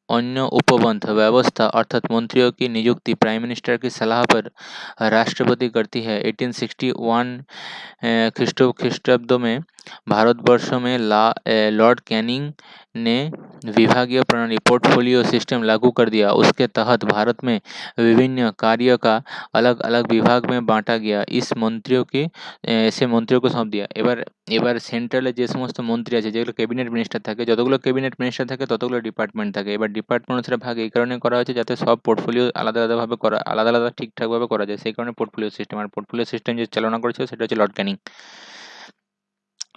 अन्य उपबंध व्यवस्था अर्थात मंत्रियों की नियुक्ति प्राइम मिनिस्टर की सलाह पर राष्ट्रपति करती है। 1861 ख्रीष्टाब्द में भारतवर्ष में लॉर्ड कैनिंग ने विभागीय प्रणाली पोर्टफोलियो सिस्टम लागू कर दिया। उसके तहत भारत में विभिन्न कार्यों का अलग अलग विभाग में बांटा गया। ऐसे मंत्रियों को सौंप दिया। এবার সেন্ট্রালে যে সমস্ত মন্ত্রী আছে, যেগুলো ক্যাবিনেট মিনিস্টার থাকে, যতগুলো ক্যাবিনেট মিনিস্টার থাকে ততগুলো ডিপার্টমেন্ট থাকে। এবার ডিপার্টমেন্ট অনুসারে ভাগ এই কারণে করা হয়েছে যাতে সব পোর্টফোলিও আলাদা আলাদা ঠিকঠাকভাবে করা যায়, সেই কারণে পোর্টফোলিও সিস্টেম। আর পোর্টফোলিও সিস্টেম যে চালনা করেছিল সেটা হচ্ছে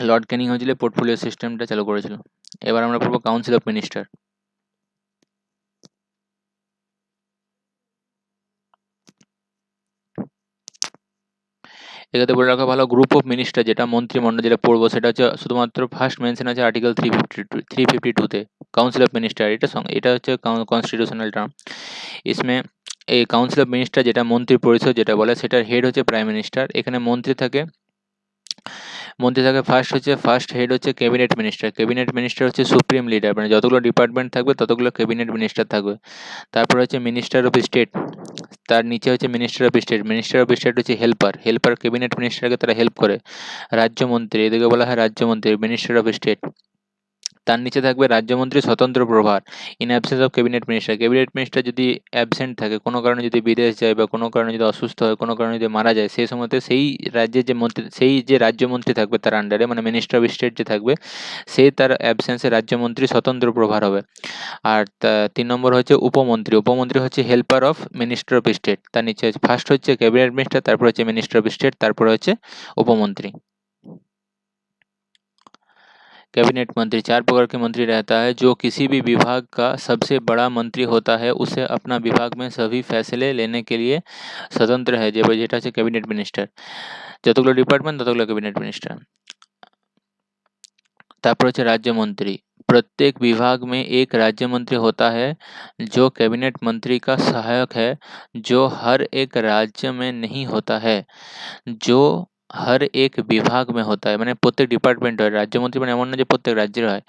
লর্ড ক্যানিং হয়েছিল পোর্টফোলিও সিস্টেমটা চালু করেছিল। এবার আমরা পড়বো কাউন্সিল অফ মিনিস্টার। এক্ষেত্রে বলে রাখা ভালো গ্রুপ অফ মিনিস্টার যেটা মন্ত্রিমণ্ডল যেটা পড়বো সেটা হচ্ছে শুধুমাত্র ফার্স্ট মেনশন আছে আর্টিকেল 352-তে কাউন্সিল অফ মিনিস্টার। এটা হচ্ছে কনস্টিটিউশনাল টার্ম। इसमें এই কাউন্সিল অফ মিনিস্টার যেটা মন্ত্রী পরিষদ যেটা বলে সেটার হেড হচ্ছে প্রাইম মিনিস্টার। এখানে মন্ত্রী থাকে মন্ত্রী থাকে ফার্স্ট হেড হচ্ছে ক্যাবিনেট মিনিস্টার। ক্যাবিনেট মিনিস্টার হচ্ছে সুপ্রিম লিডার, মানে যতগুলো ডিপার্টমেন্ট থাকবে ততগুলো ক্যাবিনেট মিনিস্টার থাকবে। তারপর হচ্ছে মিনিস্টার অফ স্টেট, তার নিচে হচ্ছে minister of state. Minister of state হচ্ছে হেল্পার ক্যাবিনেট মিনিস্টারকে তারা হেল্প করে। রাজ্যমন্ত্রী, এদিকে বলা হয় রাজ্যমন্ত্রী, মিনিস্টার অফ স্টেট। তার নিচে থাকবে রাজ্যমন্ত্রী স্বতন্ত্র প্রভার, in absence of cabinet minister. Cabinet minister যদি অ্যাবসেন্ট থাকে, কোনো কারণে যদি বিদেশ যায় বা কোনো কারণে যদি অসুস্থ হয়, কোনো কারণে যদি মারা যায়, সেই সময়তে সেই রাজ্যের যে মন্ত্রী, সেই যে রাজ্যমন্ত্রী থাকবে তার আন্ডারে, মানে মিনিস্টার অফ স্টেট যে থাকবে, সে তার অ্যাবসেন্সে রাজ্যমন্ত্রী স্বতন্ত্র প্রভার হবে। আর 3 নম্বর হচ্ছে উপমন্ত্রী। উপমন্ত্রী হচ্ছে helper of minister of state. তার নিচে ফার্স্ট হচ্ছে ক্যাবিনেট মিনিস্টার, তারপর হচ্ছে মিনিস্টার অফ স্টেট, তারপর হচ্ছে उपमंत्री। कैबिनेट मंत्री 4 प्रकार के मंत्री रहता है। जो किसी भी विभाग का सबसे बड़ा मंत्री होता है, उसे अपना विभाग में सभी फैसले लेने के लिए स्वतंत्र है। যেটা হচ্ছে ক্যাবিনেট মিনিস্টার। যতগুলো ডিপার্টমেন্ট ততগুলো ক্যাবিনেট মিনিস্টার। তারপর হচ্ছে राज्य मंत्री। प्रत्येक विभाग में एक राज्य मंत्री होता है जो कैबिनेट मंत्री का सहायक है, जो हर एक राज्य में नहीं होता है, जो हर एक বিভাগ में होता है। মানে প্রত্যেক ডিপার্টমেন্ট হয় রাজ্যমন্ত্রী, মানে এমন না যে প্রত্যেক রাজ্যের হয়।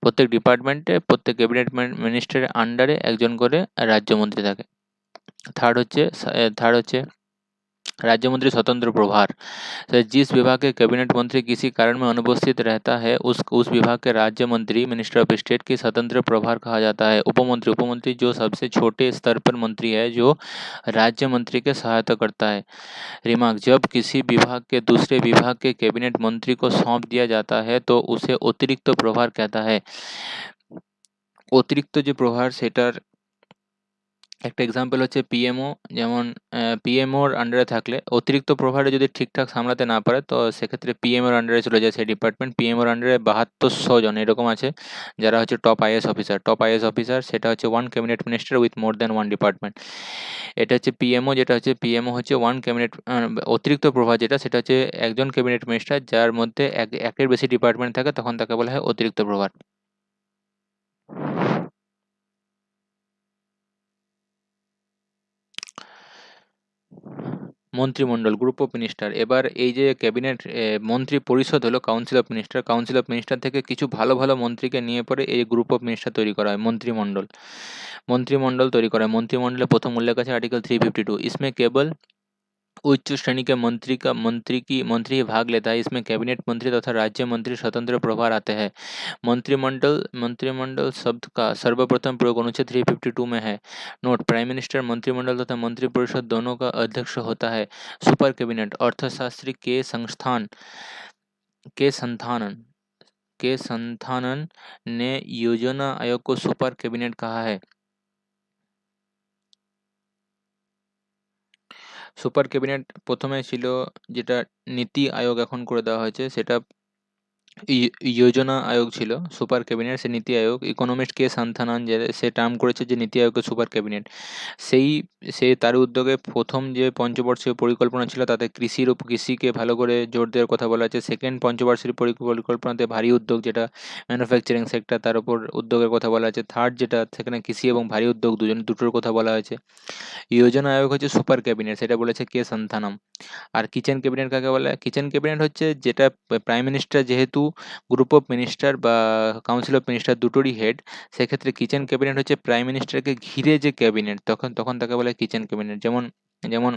প্রত্যেক ডিপার্টমেন্টে প্রত্যেক ক্যাবিনেট মিনিস্টারের আন্ডারে একজন করে রাজ্যমন্ত্রী থাকে। থার্ড হচ্ছে राज्यमंत्री स्वतंत्र प्रभार। तो जिस विभाग के कैबिनेट मंत्री किसी कारण में अनुपस्थित रहता है, उस विभाग के राज्य मंत्री मिनिस्टर ऑफ स्टेट की स्वतंत्र प्रभार कहा जाता है। उपमंत्री जो सबसे छोटे स्तर पर मंत्री है, जो राज्य मंत्री के सहायता करता है। रिमार्क, जब किसी विभाग के दूसरे विभाग के कैबिनेट मंत्री को सौंप दिया जाता है तो उसे अतिरिक्त प्रभार कहता है। অতিরিক্ত যে প্রভার সেটার একটা এক্সাম্পল হচ্ছে পিএমও। যেমন পিএমওর আন্ডারে থাকলে অতিরিক্ত প্রভারে যদি ঠিকঠাক সামলাতে না পারে, তো সেক্ষেত্রে পিএমওর আন্ডারে চলে যায় সেই ডিপার্টমেন্ট। পিএমওর আন্ডারে 7200 জন এরকম আছে যারা হচ্ছে top IAS officer. Top IAS officer সেটা হচ্ছে one cabinet minister with more than one department. এটা হচ্ছে পিএমও, যেটা হচ্ছে পিএমও হচ্ছে ওয়ান ক্যাবিনেট। অতিরিক্ত প্রভার যেটা, সেটা হচ্ছে একজন ক্যাবিনেট মিনিস্টার যার মধ্যে একের বেশি ডিপার্টমেন্ট থাকে, তখন তাকে বলা হয় অতিরিক্ত প্রভার। মন্ত্রিমণ্ডল, গ্রুপ অফ মিনিস্টার। এবার এই যে ক্যাবিনেট মন্ত্রী পরিষদ হলো council of minister. Council of minister থেকে কিছু ভালো ভালো মন্ত্রীকে নিয়ে পরে এই গ্রুপ অফ মিনিস্টার তৈরি করা হয়, মন্ত্রিমণ্ডল। মন্ত্রিমণ্ডল তৈরি করা হয়। মন্ত্রিমণ্ডলে প্রথম উল্লেখ আছে आर्टिकल 352। इसमें केवल उच्च श्रेणी के मंत्री ही भाग लेता है। इसमें कैबिनेट मंत्री तथा राज्य मंत्री स्वतंत्र प्रभार आते हैं। मंत्रिमंडल शब्द का सर्वप्रथम प्रयोग अनुच्छेद 352 में है। नोट, प्राइम मिनिस्टर मंत्रिमंडल तथा मंत्रिपरिषद दोनों का अध्यक्ष होता है। सुपर कैबिनेट, अर्थशास्त्री के संथानन के संथानन ने योजना आयोग को सुपर कैबिनेट कहा है। সুপার ক্যাবিনেট প্রথমে ছিল, যেটা নীতি আয়োগ এখন করে দেওয়া হয়েছে, সেটা योजना आयोग ছিল। সুপার ক্যাবিনেট সে নীতি আয়োগ। ইকোনমিস্ট কে সান্থানান যে সে টার্ম করেছে যে নীতি আয়োগকে সুপার ক্যাবিনেট। সেই সে তার উদ্যোগে প্রথম যে পঞ্চবর্ষীয় পরিকল্পনা ছিল তাতে কৃষিকে ভালো করে জোর দেওয়ার কথা বলা আছে। সেকেন্ড পঞ্চবার্ষিক পরিকল্পনাতে ভারী উদ্যোগ, যেটা ম্যানুফ্যাকচারিং সেক্টর, তার উপর উদ্যোগের কথা বলা আছে। থার্ড যেটা, সেখানে কৃষি এবং ভারী উদ্যোগ দুটোর কথা বলা হয়েছে। যোজনা আয়োগ হচ্ছে সুপার ক্যাবিনেট, সেটা বলেছে কে সান্থানাম। আর কিচেন ক্যাবিনেট কাকে বলে? কিচেন ক্যাবিনেট হচ্ছে যেটা প্রাইম মিনিস্টার যেহেতু গ্রুপ অফ মিনিস্টার বা কাউন্সিল অফ মিনিস্টার দুটোরই হেড, সেক্ষেত্রে কিচেন ক্যাবিনেট হচ্ছে প্রাইম মিনিস্টারকে ঘিরে যে ক্যাবিনেট, তখন তাকে বলে কিচেন ক্যাবিনেট। যেমন যেমন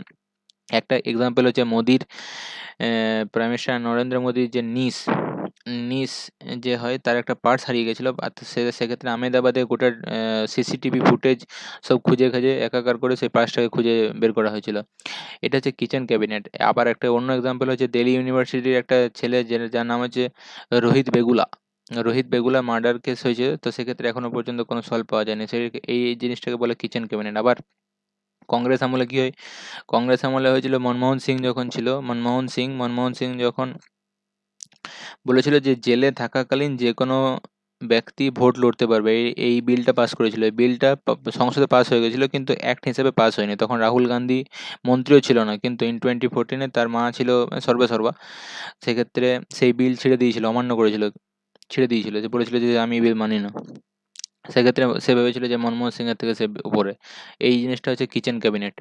একটা এক্সাম্পল হচ্ছে মোদির, প্রাইম মিনিস্টার নরেন্দ্র মোদির যে নিস যে হয়, তার একটা পার্টস হারিয়ে গেছিলো। আর সেক্ষেত্রে আহমেদাবাদে গোটা সিসিটিভি ফুটেজ সব খুঁজে খুঁজে একাকার করে সেই পার্টসটাকে খুঁজে বের করা হয়েছিল। এটা হচ্ছে কিচেন ক্যাবিনেট। আবার একটা অন্য এক্সাম্পল হচ্ছে দিল্লি ইউনিভার্সিটির একটা ছেলে যার নাম হচ্ছে রোহিত বেগুলা। রোহিত বেগুলা মার্ডার কেস হয়েছে, তো সেক্ষেত্রে এখনো পর্যন্ত কোনো সলভ পাওয়া যায়নি। এই জিনিসটাকে বলে কিচেন ক্যাবিনেট। আবার কংগ্রেস আমলে কি হয়? কংগ্রেস আমলে হয়েছিল মনমোহন সিং যখন ছিল, মনমোহন সিং যখন বলেছিল যে জেলে থাকাকালীন যে কোনো ব্যক্তি ভোট লড়তে পারবে, এই বিলটা পাস করেছিল। এই বিলটা সংসদে পাস হয়ে গেছিলো, কিন্তু অ্যাক্ট হিসেবে পাস হয়নি। তখন রাহুল গান্ধী মন্ত্রীও ছিল না, কিন্তু ইন 2014 তার মা ছিল সর্বেসর্বা। সেক্ষেত্রে সেই বিল অমান্য করেছিল, ছেড়ে দিয়েছিল, যে বলেছিল যে আমি এই বিল মানি না। সেক্ষেত্রে সে ভেবেছিল যে মনমোহন সিং এর থেকে সে উপরে। এই জিনিসটা হচ্ছে কিচেন ক্যাবিনেট।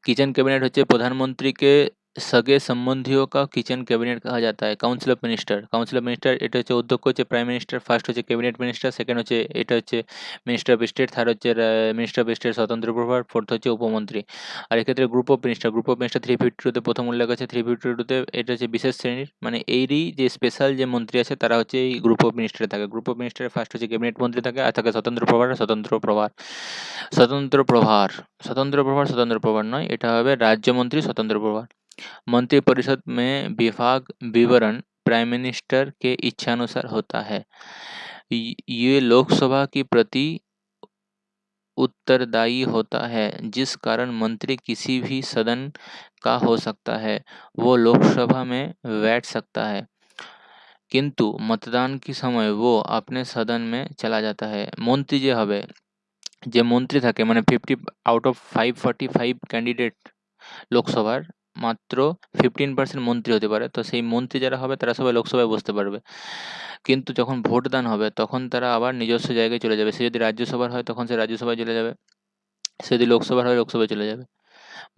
কিচেন ক্যাবিনেট হচ্ছে প্রধানমন্ত্রীকে सगे संबंधियों का किचन कैबिनेट कहा जाता है। কাউন্সিল অফ মিনিস্টার এটা হচ্ছে অধ্যক্ষ হচ্ছে প্রাইম মিনিস্টার, ফার্স্ট হচ্ছে ক্যাবিনেট মিনিস্টার, সেকেন্ড হচ্ছে এটা হচ্ছে মিনিস্টার অফ স্টেট, থার্ড হচ্ছে মিনিস্টার অফ স্টেট স্বতন্ত্র প্রভার, ফোর্থ হচ্ছে উপমন্ত্রী। আর এক্ষেত্রে গ্রুপ অফ মিনিস্টার 352 প্রথম উল্লেখ আছে। 352 এটা হচ্ছে বিশেষ শ্রেণীর, মানে এরই যে স্পেশাল যে মন্ত্রী আছে তারা হচ্ছে এই গ্রুপ অফ মিনিস্টারে থাকে। গ্রুপ অফ মিনিস্টারে ফার্স্ট হচ্ছে ক্যাবিনেট মন্ত্রী থাকে, আর থাকে স্বতন্ত্র প্রভার নয়, এটা হবে রাজ্যমন্ত্রী স্বতন্ত্র প্রভার। मंत्रिपरिषद में विभाग विवरण प्राइम मिनिस्टर के इच्छानुसार होता है। ये लोकसभा की प्रति उत्तरदायी होता है, जिस कारण मंत्री किसी भी सदन का हो सकता है, वो लोकसभा में बैठ सकता है, किंतु मतदान के समय वो अपने सदन में चला जाता है। মন্ত্রী যে হবে, যে মন্ত্রী থাকে, মানে 50 আউট অফ 545 ক্যান্ডিডেট লোকসভার মাত্র 15% মন্ত্রী হতে পারে। তো সেই মন্ত্রী যারা হবে তারা সবাই লোকসভায় বসতে পারবে, কিন্তু যখন ভোট দান হবে তখন তারা আবার নিজস্ব জায়গায় চলে যাবে। সে যদি রাজ্যসভার হয় তখন সে রাজ্যসভায় চলে যাবে, সে যদি लोकसभा হয় लोकसभाয় चले जाবে।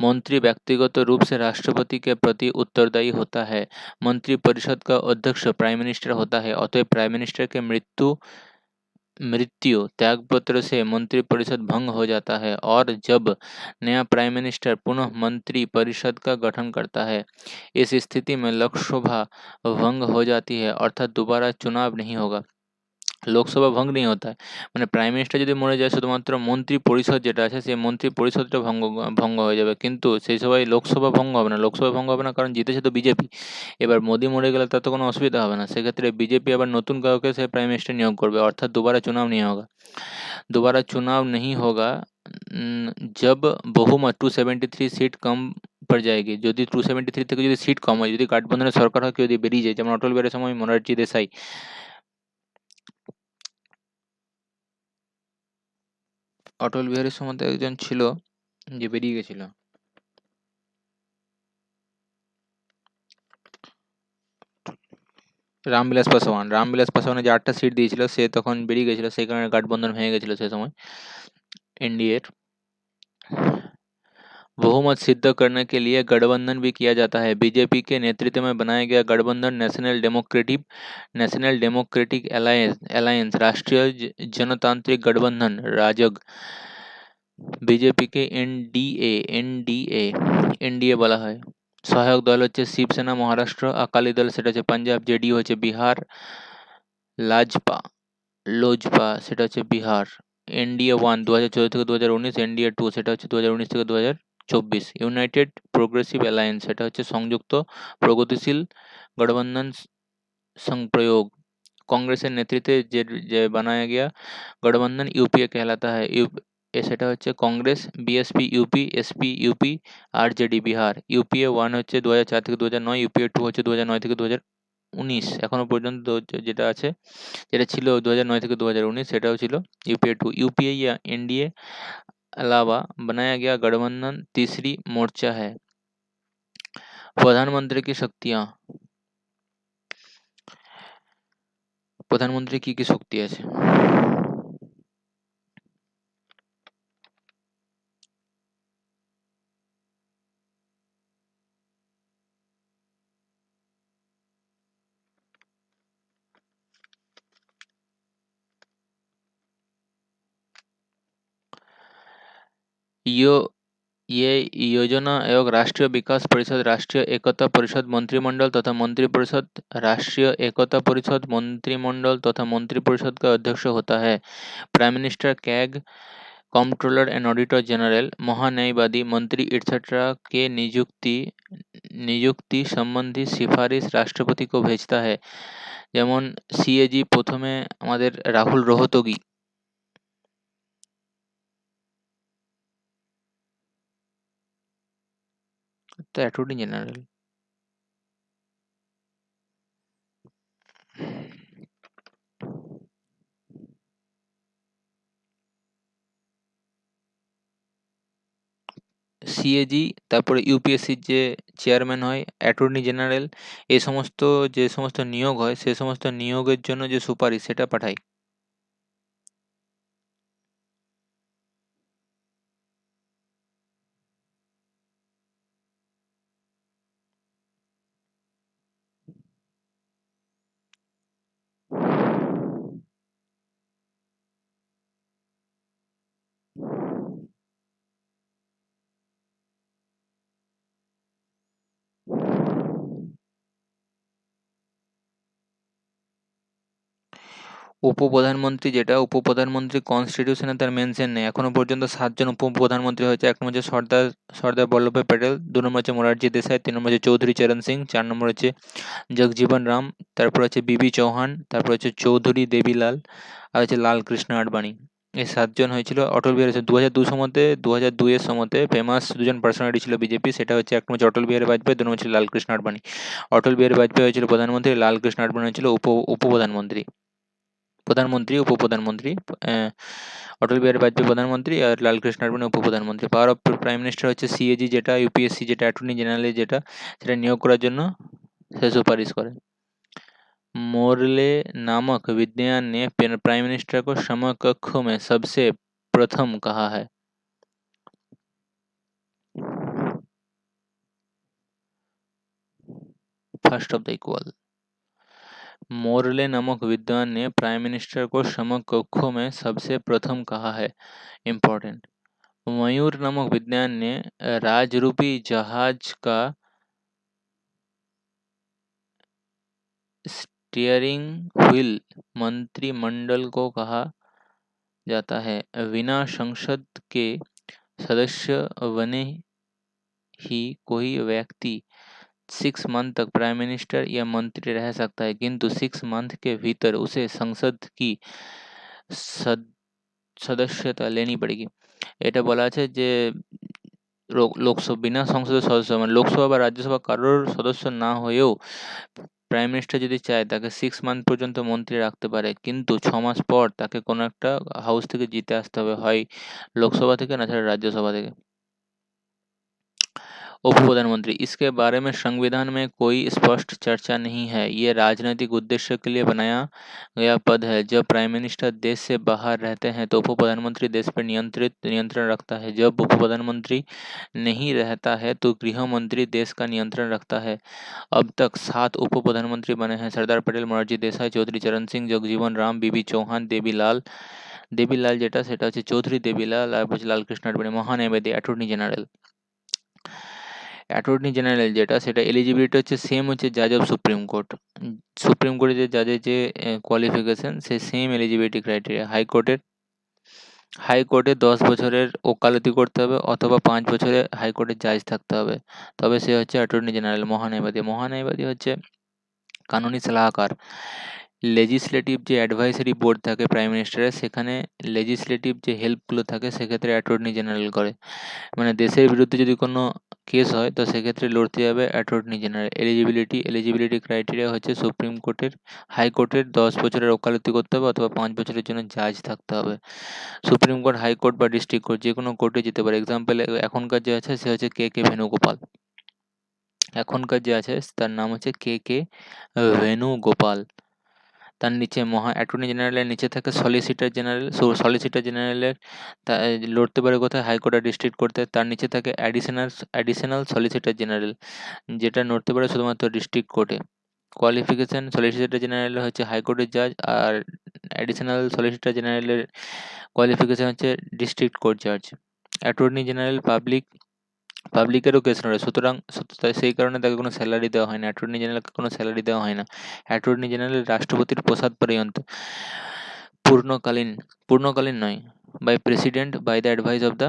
मंत्री व्यक्तिगत रूप से राष्ट्रपति के प्रति उत्तरदायी होता है। मंत्रिपरिषद का अध्यक्ष प्राइम मिनिस्टर होता है, अतएव प्राइम मिनिस्टर के मृत्यु त्यागपत्र से मंत्रिपरिषद भंग हो जाता है, और जब नया प्राइम मिनिस्टर पुनः मंत्रिपरिषद का गठन करता है, इस स्थिति में लोकसभा भंग हो जाती है, अर्थात दोबारा चुनाव नहीं होगा। লোকসভা ভঙ্গ नहीं होता है, মানে প্রাইম মিনিস্টার যদি মরে যায় শুধুমাত্র মন্ত্রী পরিষদ যেটা আছে সেই মন্ত্রী পরিষদটা ভঙ্গ হয়ে যাবে, কিন্তু সেই সবাই লোকসভা ভঙ্গ হবে না। লোকসভা ভঙ্গ হবে না কারণ জিতেছে তো বিজেপি। এবার মোদি মরে গেলে তার তো কোনো অসুবিধা হবে না, সেক্ষেত্রে বিজেপি আবার নতুন কাউকে সে প্রাইম মিনিস্টার নিয়োগ করবে, অর্থাৎ दोबारा चुनाव नहीं होगा। जब বহুমত 273 সিট কম পড় যায়গে, যদি 273 থেকে যদি সিট কম হয়, যদি গাঠবন্ধনের সরকার হয়, কেউ যদি বেরিয়ে যায়, যেমন অটল বিহারীর সময় মোরারজি দেশাই, অটল বিহারীর সময় তো একজন ছিল যে বেরিয়ে গেছিল, রামবিলাস পাসওয়ানের যে 8টা সিট দিয়েছিল সে তখন বেরিয়ে গেছিল, সেই কারণে গাঠবন্ধন ভেঙে গেছিল সেই সময় एनडीए। बहुमत सिद्ध करने के लिए गठबंधन भी किया जाता है। बीजेपी के नेतृत्व में बनाया गया गठबंधन नेशनल डेमोक्रेटिक अलायंस राष्ट्रीय जनतांत्रिक गठबंधन राजग, बीजेपी के এনডিএ বলা হয়। সহায়ক দল হচ্ছে শিবসেনা মহারাষ্ট্র, আকালি দল সেটা হচ্ছে পাঞ্জাব, জেডিইউ হচ্ছে বিহার, লোজপা সেটা হচ্ছে বিহার। এনডিএ 1 2014 থেকে 2019, এনডিএ 2 সেটা হচ্ছে 2019 থেকে 2024, ইউনাইটেড প্রোগ্রেসিভ অ্যালায়েন্স সেটা হচ্ছে সংযুক্ত প্রগতিশীল गठबंधन संप्रयोग। कांग्रेस नेतृत्वे जे बनाया गया गठबंधन यूपीए कहलाता है। সেটা হচ্ছে Congress, BSP UP, SP UP, RJD Bihar. UPA 1 হচ্ছে 2004 থেকে 2009, ইউপিএ 2 হচ্ছে 2009 থেকে 2019, এখনো পর্যন্ত যেটা আছে, যেটা ছিল 2009 থেকে 2019 সেটাও ছিল यूपीए 2। यूपीए या एनडीए अलावा बनाया गया गठबंधन तीसरी मोर्चा है। प्रधानमंत्री की शक्तियां, প্রধানমন্ত্রী কি কি শক্তি আছে? यो ये योजना एवं राष्ट्रीय विकास परिषद, राष्ट्रीय एकता परिषद, मंत्रिमंडल तथा मंत्रिपरिषद, राष्ट्रीय एकता परिषद, मंत्रिमंडल तथा मंत्रिपरिषद का अध्यक्ष होता है। Prime minister, CAG, controller and auditor general, महान्यायवादी, मंत्री एक्सेट्रा के नियुक्ति संबंधी सिफारिश राष्ट्रपति को भेजता है। যেমন সিএজি প্রথমে আমাদের রাহুল রোহতগি, তো অ্যাটর্নি জেনারেল। সিএজি, তারপরে ইউপিএসসির যে চেয়ারম্যান হয় অ্যাটর্নি জেনারেল, এই সমস্ত যে সমস্ত নিয়োগ হয় সে সমস্ত নিয়োগের জন্য যে সুপারিশ সেটা পাঠায়। উপপ্রধানমন্ত্রী যেটা উপপ্রধানমন্ত্রী কনস্টিটিউশনে তার মেনশন নেই, এখনো পর্যন্ত 7 জন উপপ্রধানমন্ত্রী হয়েছে। এক নম্বর হচ্ছে সর্দার বল্লভভাই প্যাটেল, 2 নম্বর হচ্ছে মোরারজি দেশাই, 3 নম্বর হচ্ছে চৌধুরী চরণ সিং, 4 নম্বর হচ্ছে জগজীবন রাম, তারপর হচ্ছে বিবি চৌহান, তারপর হচ্ছে চৌধুরী দেবীলাল, আর হচ্ছে লাল কৃষ্ণ আডবাণী। এই 7 জন হয়েছিল অটল বিহারী 2002 সময়তে, 2002-এর সময়তে ফেমাস 2 জন পার্সোনালিটি ছিল বিজেপি, সেটা হচ্ছে এক নম্বর হচ্ছে অটল বিহারী বাজপেয়ী, 2 নম্বর ছিল লাল কৃষ্ণ আডবাণী। অটল বিহারী বাজপেয়ী হয়েছিল প্রধানমন্ত্রী, লাল কৃষ্ণ আডবাণী হয়েছিল উপপ্রধানমন্ত্রী। উপপ্রধানমন্ত্রী অটল বিহারী বাজপেয়ী প্রধানমন্ত্রী আর লালকৃষ্ণ আডবাণী উপপ্রধানমন্ত্রী। পাওয়ার অফ প্রাইম মিনিস্টার হচ্ছে সিএজি, যেটা ইউপিএসসি, যেটা অ্যাটর্নি জেনারেল, যেটা সেটা নিয়োগ করার জন্য সে সুপারিশ করে। मोरले नामक विद्वान ने प्राइम मिनिस्टर को समकक्ष में सबसे प्रथम कहा है। First of the equal. Morley नामक विद्वान ने प्राइम मिनिस्टर को समकक्षों में सबसे प्रथम कहा है। इम्पोर्टेंट। मयूर नामक विद्वान ने राजरूपी जहाज का स्टीयरिंग व्हील मंत्रिमंडल को कहा जाता है। बिना संसद के सदस्य बने ही कोई व्यक्ति 6 मंथ तक प्राइम मिनिस्टर या मंत्री रह सकता है, किंतु 6 मंथ के भीतर उसे संसद की সদস্যতা লেনি পড়েগি। এটা বলা আছে যে লোকসভা বিনা সংসদের সদস্য মানে লোকসভা বা রাজ্যসভা কারোর সদস্য না হয়েও প্রাইম মিনিস্টার যদি চায় তাকে 6 মান্থ পর্যন্ত মন্ত্রী রাখতে পারে, কিন্তু 6 মাস পর তাকে কোনো একটা হাউস থেকে জিতে আসতে হবে, হয় লোকসভা থেকে না ছাড়া রাজ্যসভা থেকে। उप प्रधानमंत्री, इसके बारे में संविधान में कोई स्पष्ट चर्चा नहीं है। ये राजनीतिक उद्देश्य के लिए बनाया गया पद है। जब प्राइम मिनिस्टर देश से बाहर रहते हैं तो उप प्रधानमंत्री देश पर नियंत्रण रखता है। जब उप प्रधानमंत्री नहीं रहता है तो गृह मंत्री देश का नियंत्रण रखता है। अब तक 7 उप प्रधानमंत्री बने हैं: सरदार पटेल, मोरारजी देसाई, चौधरी चरण सिंह, जगजीवन राम, बीबी चौहान, দেবীলাল যেটা সেটা হচ্ছে চৌধুরী দেবীলাল, আর হচ্ছে লালকৃষ্ণ আডবাণী। মহান্যায়বাদী অ্যাটর্নি জেনারেল যেটা সেটা এলিজিবিলিটি হচ্ছে সেম হচ্ছে জাজ অফ সুপ্রিম কোর্ট। সুপ্রিম কোর্টে যে জাজের যে কোয়ালিফিকেশন সে সেম এলিজিবিলিটি ক্রাইটেরিয়া। হাইকোর্টে 10 বছরের ওকালতি করতে হবে অথবা 5 বছরে হাইকোর্টের জাজ থাকতে হবে, তবে সে হচ্ছে অ্যাটর্নি জেনারেল। মহান্যায়বাদী হচ্ছে কানুনি সলাহকার। লেজিসলেটিভ যে অ্যাডভাইসারি বোর্ড থাকে প্রাইম মিনিস্টারের, সেখানে লেজিসলেটিভ যে হেল্পগুলো থাকে সেক্ষেত্রে অ্যাটর্নি জেনারেল করে। মানে দেশের বিরুদ্ধে যদি কোনো কেস হয় তো সেক্ষেত্রে লড়তে যাবে অ্যাটর্নি জেনারেল। এলিজিবিলিটি ক্রাইটেরিয়া হচ্ছে সুপ্রিম কোর্টের, হাইকোর্টের 10 বছরের ওকালতি করতে হবে অথবা 5 বছরের জন্য জাজ থাকতে হবে। সুপ্রিম কোর্ট, হাইকোর্ট বা ডিস্ট্রিক্ট কোর্ট যে কোনো কোর্টে যেতে পারে। এক্সাম্পল এখনকার যে আছে সে হচ্ছে কে ভেনুগোপাল। এখনকার যে আছে তার নাম হচ্ছে কে ভেনুগোপাল। তার নিচে অ্যাটর্নি জেনারেলের নিচে থাকে সলিসিটর জেনারেল। সলিসিটর জেনারেলের লড়তে পারে কোথায়? হাইকোর্ট আর ডিস্ট্রিক্ট কোর্টে। তার নিচে থাকে অ্যাডিশনাল সলিসিটর জেনারেল, যেটা লড়তে পারে শুধুমাত্র ডিস্ট্রিক্ট কোর্টে। কোয়ালিফিকেশন: সলিসিটর জেনারেল হচ্ছে হাইকোর্টের জাজ, আর অ্যাডিশনাল সলিসিটর জেনারেলের কোয়ালিফিকেশন হচ্ছে ডিস্ট্রিক্ট কোর্ট জাজ। অ্যাটর্নি জেনারেল পাবলিকেরও কেস লড়ে, সুতরাং সেই কারণে তাকে কোনো স্যালারি দেওয়া হয় না। অ্যাটর্নি জেনারেলকে কোনো স্যালারি দেওয়া হয় না। অ্যাটর্নি জেনারেল রাষ্ট্রপতির প্রসাদ পর্যন্ত পূর্ণকালীন নয়, by the advice of the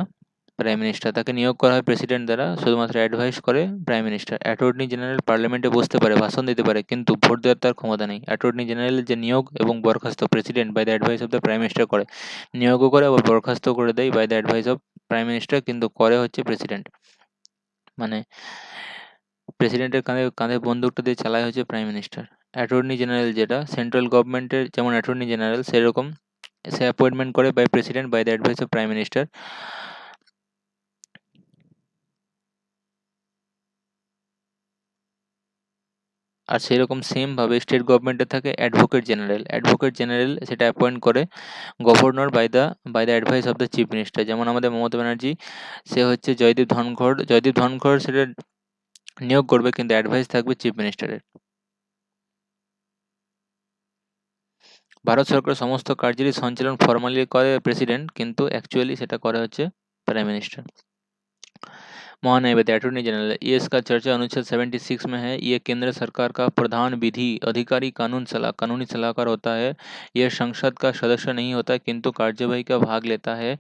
prime minister. তাকে নিয়োগ করা হয় প্রেসিডেন্ট দ্বারা, শুধুমাত্র অ্যাডভাইস করে প্রাইম মিনিস্টার। অ্যাটর্নি জেনারেল পার্লামেন্টে বসতে পারে, ভাষণ দিতে পারে, কিন্তু ভোট দেওয়ার তার ক্ষমতা নেই। অ্যাটর্নি জেনারেল যে নিয়োগ এবং বরখাস্ত president by the advice of the prime minister করে, নিয়োগও করে আবার বরখাস্ত করে দেয় by the advice of prime minister, কিন্তু করে হচ্ছে প্রেসিডেন্ট। মানে প্রেসিডেন্টের কাঁধে কাঁধে বন্দুকটা দিয়ে চালায় হচ্ছে প্রাইম মিনিস্টার। অ্যাটর্নি জেনারেল যেটা সেন্ট্রাল গভর্নমেন্টের যেমন অ্যাটর্নি জেনারেল, সেরকম সে অ্যাপয়েন্টমেন্ট করে by president by the advice of prime minister. আর সেরকম সেম ভাবে স্টেট গভর্নমেন্টে থাকে অ্যাডভোকেট জেনারেল সেটা অ্যাপয়েন্ট করে governor by the advice of the chief minister. যেমন আমাদের মমতা ব্যানার্জি, সে হচ্ছে জয়দীপ ধনখড় সেটা নিয়োগ করবে, কিন্তু অ্যাডভাইস থাকবে চিফ মিনিস্টারের। ভারত সরকার সমস্ত কার্যেরই সঞ্চালন ফর্মালি করে প্রেসিডেন্ট, কিন্তু অ্যাকচুয়ালি সেটা করে হচ্ছে প্রাইম মিনিস্টার। महान्यायवादी अटॉर्नी जनरल, ये इसका चर्चा अनुच्छेद 76 में है। ये केंद्र सरकार का प्रधान विधि अधिकारी कानूनी सलाहकार होता है। यह संसद का सदस्य नहीं होता किंतु कार्यवाही का भाग लेता है,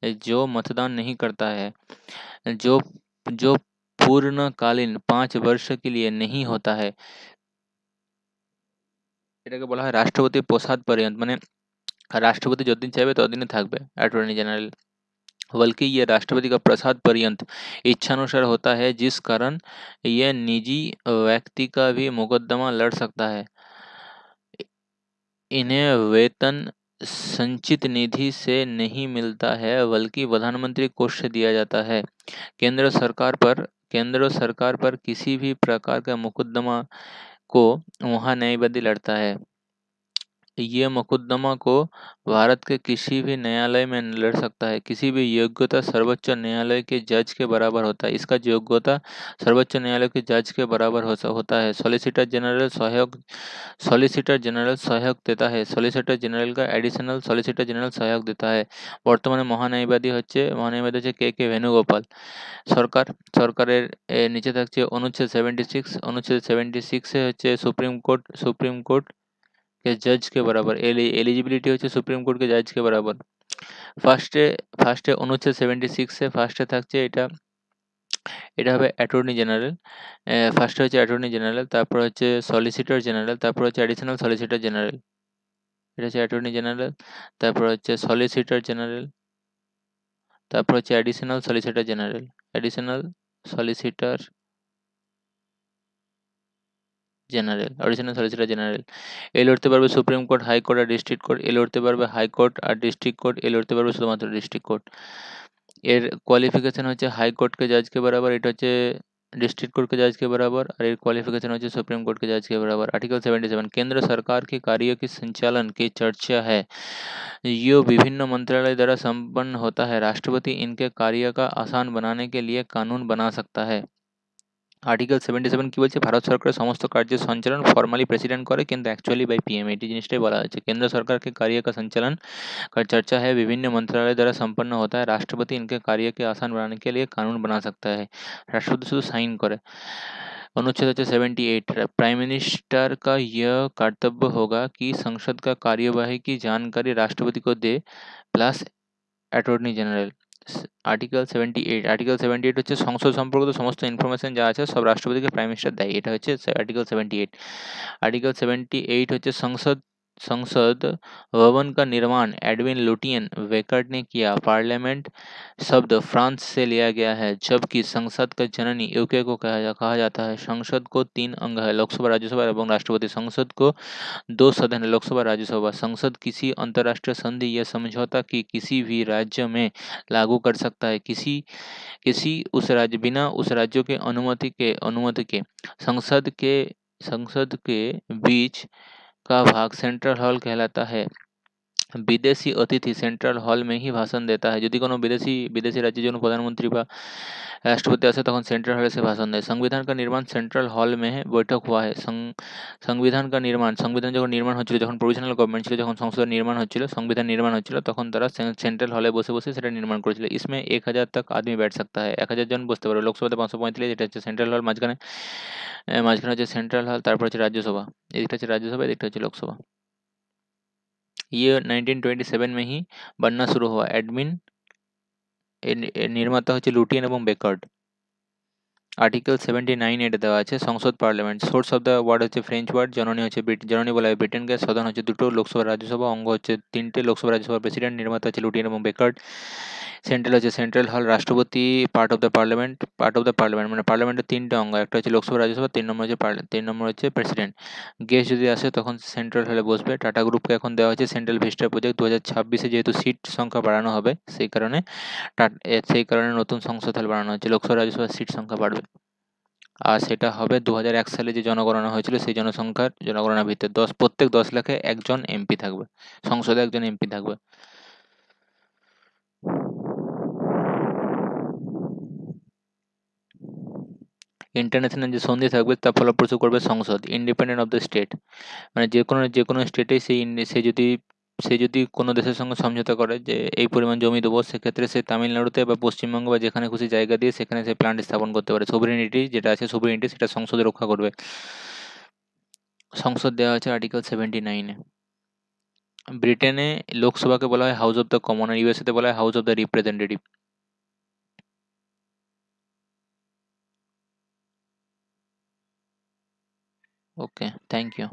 जो मतदान नहीं करता है, जो जो पूर्णकालीन 5 वर्ष के लिए नहीं होता है। এটাকে বলা হয় রাষ্ট্রপতি প্রসাদ পর্যন্ত, মানে রাষ্ট্রপতি যতদিন চাইবে ততদিনই থাকবে অ্যাটর্নি জেনারেল। बल्कि ये राष्ट्रपति का प्रसाद पर्यंत इच्छानुसार होता है, जिस कारण यह निजी व्यक्ति का भी मुकदमा लड़ सकता है। इन्हें वेतन संचित निधि से नहीं मिलता है बल्कि प्रधानमंत्री कोष से दिया जाता है। केंद्र सरकार पर किसी भी प्रकार का मुकदमा को महान्यायवादी लड़ता है। ये मुकदमा को भारत के किसी भी न्यायालय में लड़ सकता है। किसी भी योग्यता सर्वोच्च न्यायालय के जज के बराबर होता है। इसका योग्यता सर्वोच्च न्यायालय के जज के बराबर होता है। सॉलिसिटर जनरल सहायक देता है। सॉलिसिटर जनरल का एडिशनल सॉलिसिटर जनरल सहायक देता है। বর্তমানে মহান্যায়বাদী হচ্ছে কে ভেনুগোপাল। সরকারের নিচে থাকছে অনুচ্ছেদ 76। অনুচ্ছেদ 76 হচ্ছে সুপ্রিম কোর্ট के जज के बराबर एलिजिबिलिटी হচ্ছে সুপ্রিম কোর্ট के जज के बराबर। ফার্স্টে অনুচ্ছেদ 76 এ ফার্স্টে থাকছে এটা হবে অ্যাটর্নি জেনারেল। ফার্স্টে হচ্ছে অ্যাটর্নি জেনারেল, তারপর হচ্ছে সলিসিটর জেনারেল, তারপর হচ্ছে অ্যাডিশনাল সলিসিটর জেনারেল। এটা হচ্ছে অ্যাটর্নি জেনারেল, তারপর হচ্ছে সলিসিটর জেনারেল, তারপর হচ্ছে additional solicitor general. Additional solicitor general এ লড়তে পারবে সুপ্রিম কোর্ট, হাইকোর্ট আর ডিস্ট্রিক্ট কোর্ট। এ লড়তে পারবে হাইকোর্ট আর ডিস্ট্রিক্ট কোর্ট। এ লড়তে পারবে শুধুমাত্র ডিস্ট্রিক্ট কোর্ট। এর কোয়ালিফিকেশন হচ্ছে हाईकोर्ट के जज के बराबर, এটা হচ্ছে डिस्ट्रिक्ट कोर्ट के जज के बराबर, और এর क्वालिफिकेशन হচ্ছে सुप्रीम कोर्ट के जज के बराबर। आर्टिकल 77 केंद्र सरकार के कार्यों की संचालन की चर्चा है। ये विभिन्न मंत्रालय द्वारा संपन्न होता है। राष्ट्रपति इनके कार्य का आसान बनाने के लिए कानून बना सकता है। আর্টিকেল 77 কি বলছে? ভারত সরকারের সমস্ত কার্যের সঞ্চালন ফর্মালি প্রেসিডেন্ট করে কিন্তু অ্যাকচুয়ালি বাই পিএম, এই জিনিসটাই বলা হয়েছে। केंद्र सरकार के कार्य का संचालन का चर्चा है, विभिन्न मंत्रालय द्वारा संपन्न होता है। राष्ट्रपति इनके कार्य के आसान बनाने के लिए कानून बना सकता है। राष्ट्रपति শুধু সাইন করে। अनुच्छेद হচ্ছে 78। प्राइम मिनिस्टर का यह कर्तव्य होगा कि संसद का कार्यवाही की जानकारी राष्ट्रपति को दे प्लस অ্যাটর্নি জেনারেল। আর্টিকেল 78 হচ্ছে সংসদ সম্পর্কিত সমস্ত ইনফরমেশন যা আছে সব রাষ্ট্রপতিকে প্রাইম মিনিস্টার দেয়। এটা হচ্ছে आर्टिकल 78। आर्टिकल 78 হচ্ছে संसद भवन का निर्माण एडविन लुटियन वेकर्ट ने किया। पार्लियामेंट शब्द फ्रांस से लिया गया है, जबकि संसद का जननी यूके को कहा जाता है। संसद को 3 अंग है, लोकसभा, राज्यसभा एवं राष्ट्रपति। संसद को 2 सदन है, लोकसभा, राज्यसभा। संसद किसी अंतर्राष्ट्रीय संधि या समझौता की किसी भी राज्य में लागू कर सकता है, किसी उस राज्य बिना उस राज्यों के अनुमति के। संसद के बीच का भाग सेंट्रल हॉल कहलाता है। বিদেশি অতিথি সেন্ট্রাল হল में ही भाषण देता है। যদি কোনো বিদেশি রাজ্যের জন্য প্রধানমন্ত্রী বা রাষ্ট্রপতি আসে তখন সেন্ট্রাল হলে সে ভাষণ দেয়। সংবিধান का निर्माण सेंट्रल हॉल में বৈঠক हुआ है। সংবিধান যখন নির্মাণ হচ্ছিল, যখন প্রভিশনাল গভর্নমেন্ট ছিল, যখন সংসদের নির্মাণ হচ্ছিল, সংবিধান নির্মাণ হচ্ছিল, তখন তারা সেন্ট্রাল হলে বসে বসে সেটা নির্মাণ করেছিল। इसमें 1000 तक आदमी बैठ सकता है, 1000 জন বসতে পারবে। লোকসভাতে 535, এটা হচ্ছে সেন্ট্রাল হল। মাঝখানে হচ্ছে সেন্ট্রাল হল, তারপর হচ্ছে রাজ্যসভা। এদিকটা হচ্ছে রাজ্যসভা, এদিকটা হচ্ছে লোকসভা। ये 1927 में ही बनना शुरू हुआ। एडमिन निर्माता হচ্ছে লুটিয়েন এবং বেকার্ড। আর্টিকেল 79 এটা দেওয়া আছে সংসদ parliament. Source of the word হচ্ছে ফ্রেঞ্চ ওয়ার্ড। জননী হচ্ছে জননী বলা হয় ব্রিটেনকে। সদন হচ্ছে 2টো, লোকসভা, রাজ্যসভা। অঙ্গ হচ্ছে 3টে, লোকসভা, রাজ্যসভা, প্রেসিডেন্ট। নির্মাতা হচ্ছে লুটিয়েন এবং বেকার্ড। সেন্ট্রাল হচ্ছে সেন্ট্রাল হল। রাষ্ট্রপতি পার্ট অফ দ্য পার্লামেন্ট মানে পার্লামেন্টের 3টে অঙ্গ, একটা হচ্ছে লোকসভা, রাজ্যসভা, 3 নম্বর হচ্ছে প্রেসিডেন্ট। গেস্ট যদি আসে তখন সেন্ট্রাল হলে বসবে। টাটা গ্রুপকে এখন দেওয়া হচ্ছে সেন্ট্রাল ভিস্টা প্রজেক্ট। 2026-এ যেহেতু সিট সংখ্যা বাড়ানো হবে সেই কারণে নতুন সংসদ হল বানানো হচ্ছে। লোকসভা, রাজ্যসভার সিট সংখ্যা বাড়বে। আর সেটা হবে 2001 সালে যে জনগণনা হয়েছিল সেই জনগণনার ভিত্তিতে। প্রত্যেক 10 লাখে একজন এমপি থাকবে, সংসদে একজন এমপি থাকবে। ইন্টারন্যাশনাল যে সন্ধি থাকবে তা ফলপ্রসূ করবে সংসদ। ইন্ডিপেন্ডেন্ট অফ দ্য স্টেট, মানে যে কোনো স্টেটে সে যদি সে যদি কোনো দেশের সঙ্গে সমঝোতা করে যে এই পরিমাণ জমি দেবো, সেক্ষেত্রে সে তামিলনাড়ুতে বা পশ্চিমবঙ্গ বা যেখানে খুশি জায়গা দিয়ে সেখানে সে প্ল্যান্ট স্থাপন করতে পারে। সোভরেনিটি যেটা আছে, সোভরেনিটি সেটা সংসদে রক্ষা করবে। সংসদ দেওয়া আছে আর্টিকেল 79-এ। ব্রিটেনে লোকসভাকে বলা হয় হাউস অফ দ্য কমন, আর ইউএসএ তে বলা হয় House of the Representative. Okay, thank you.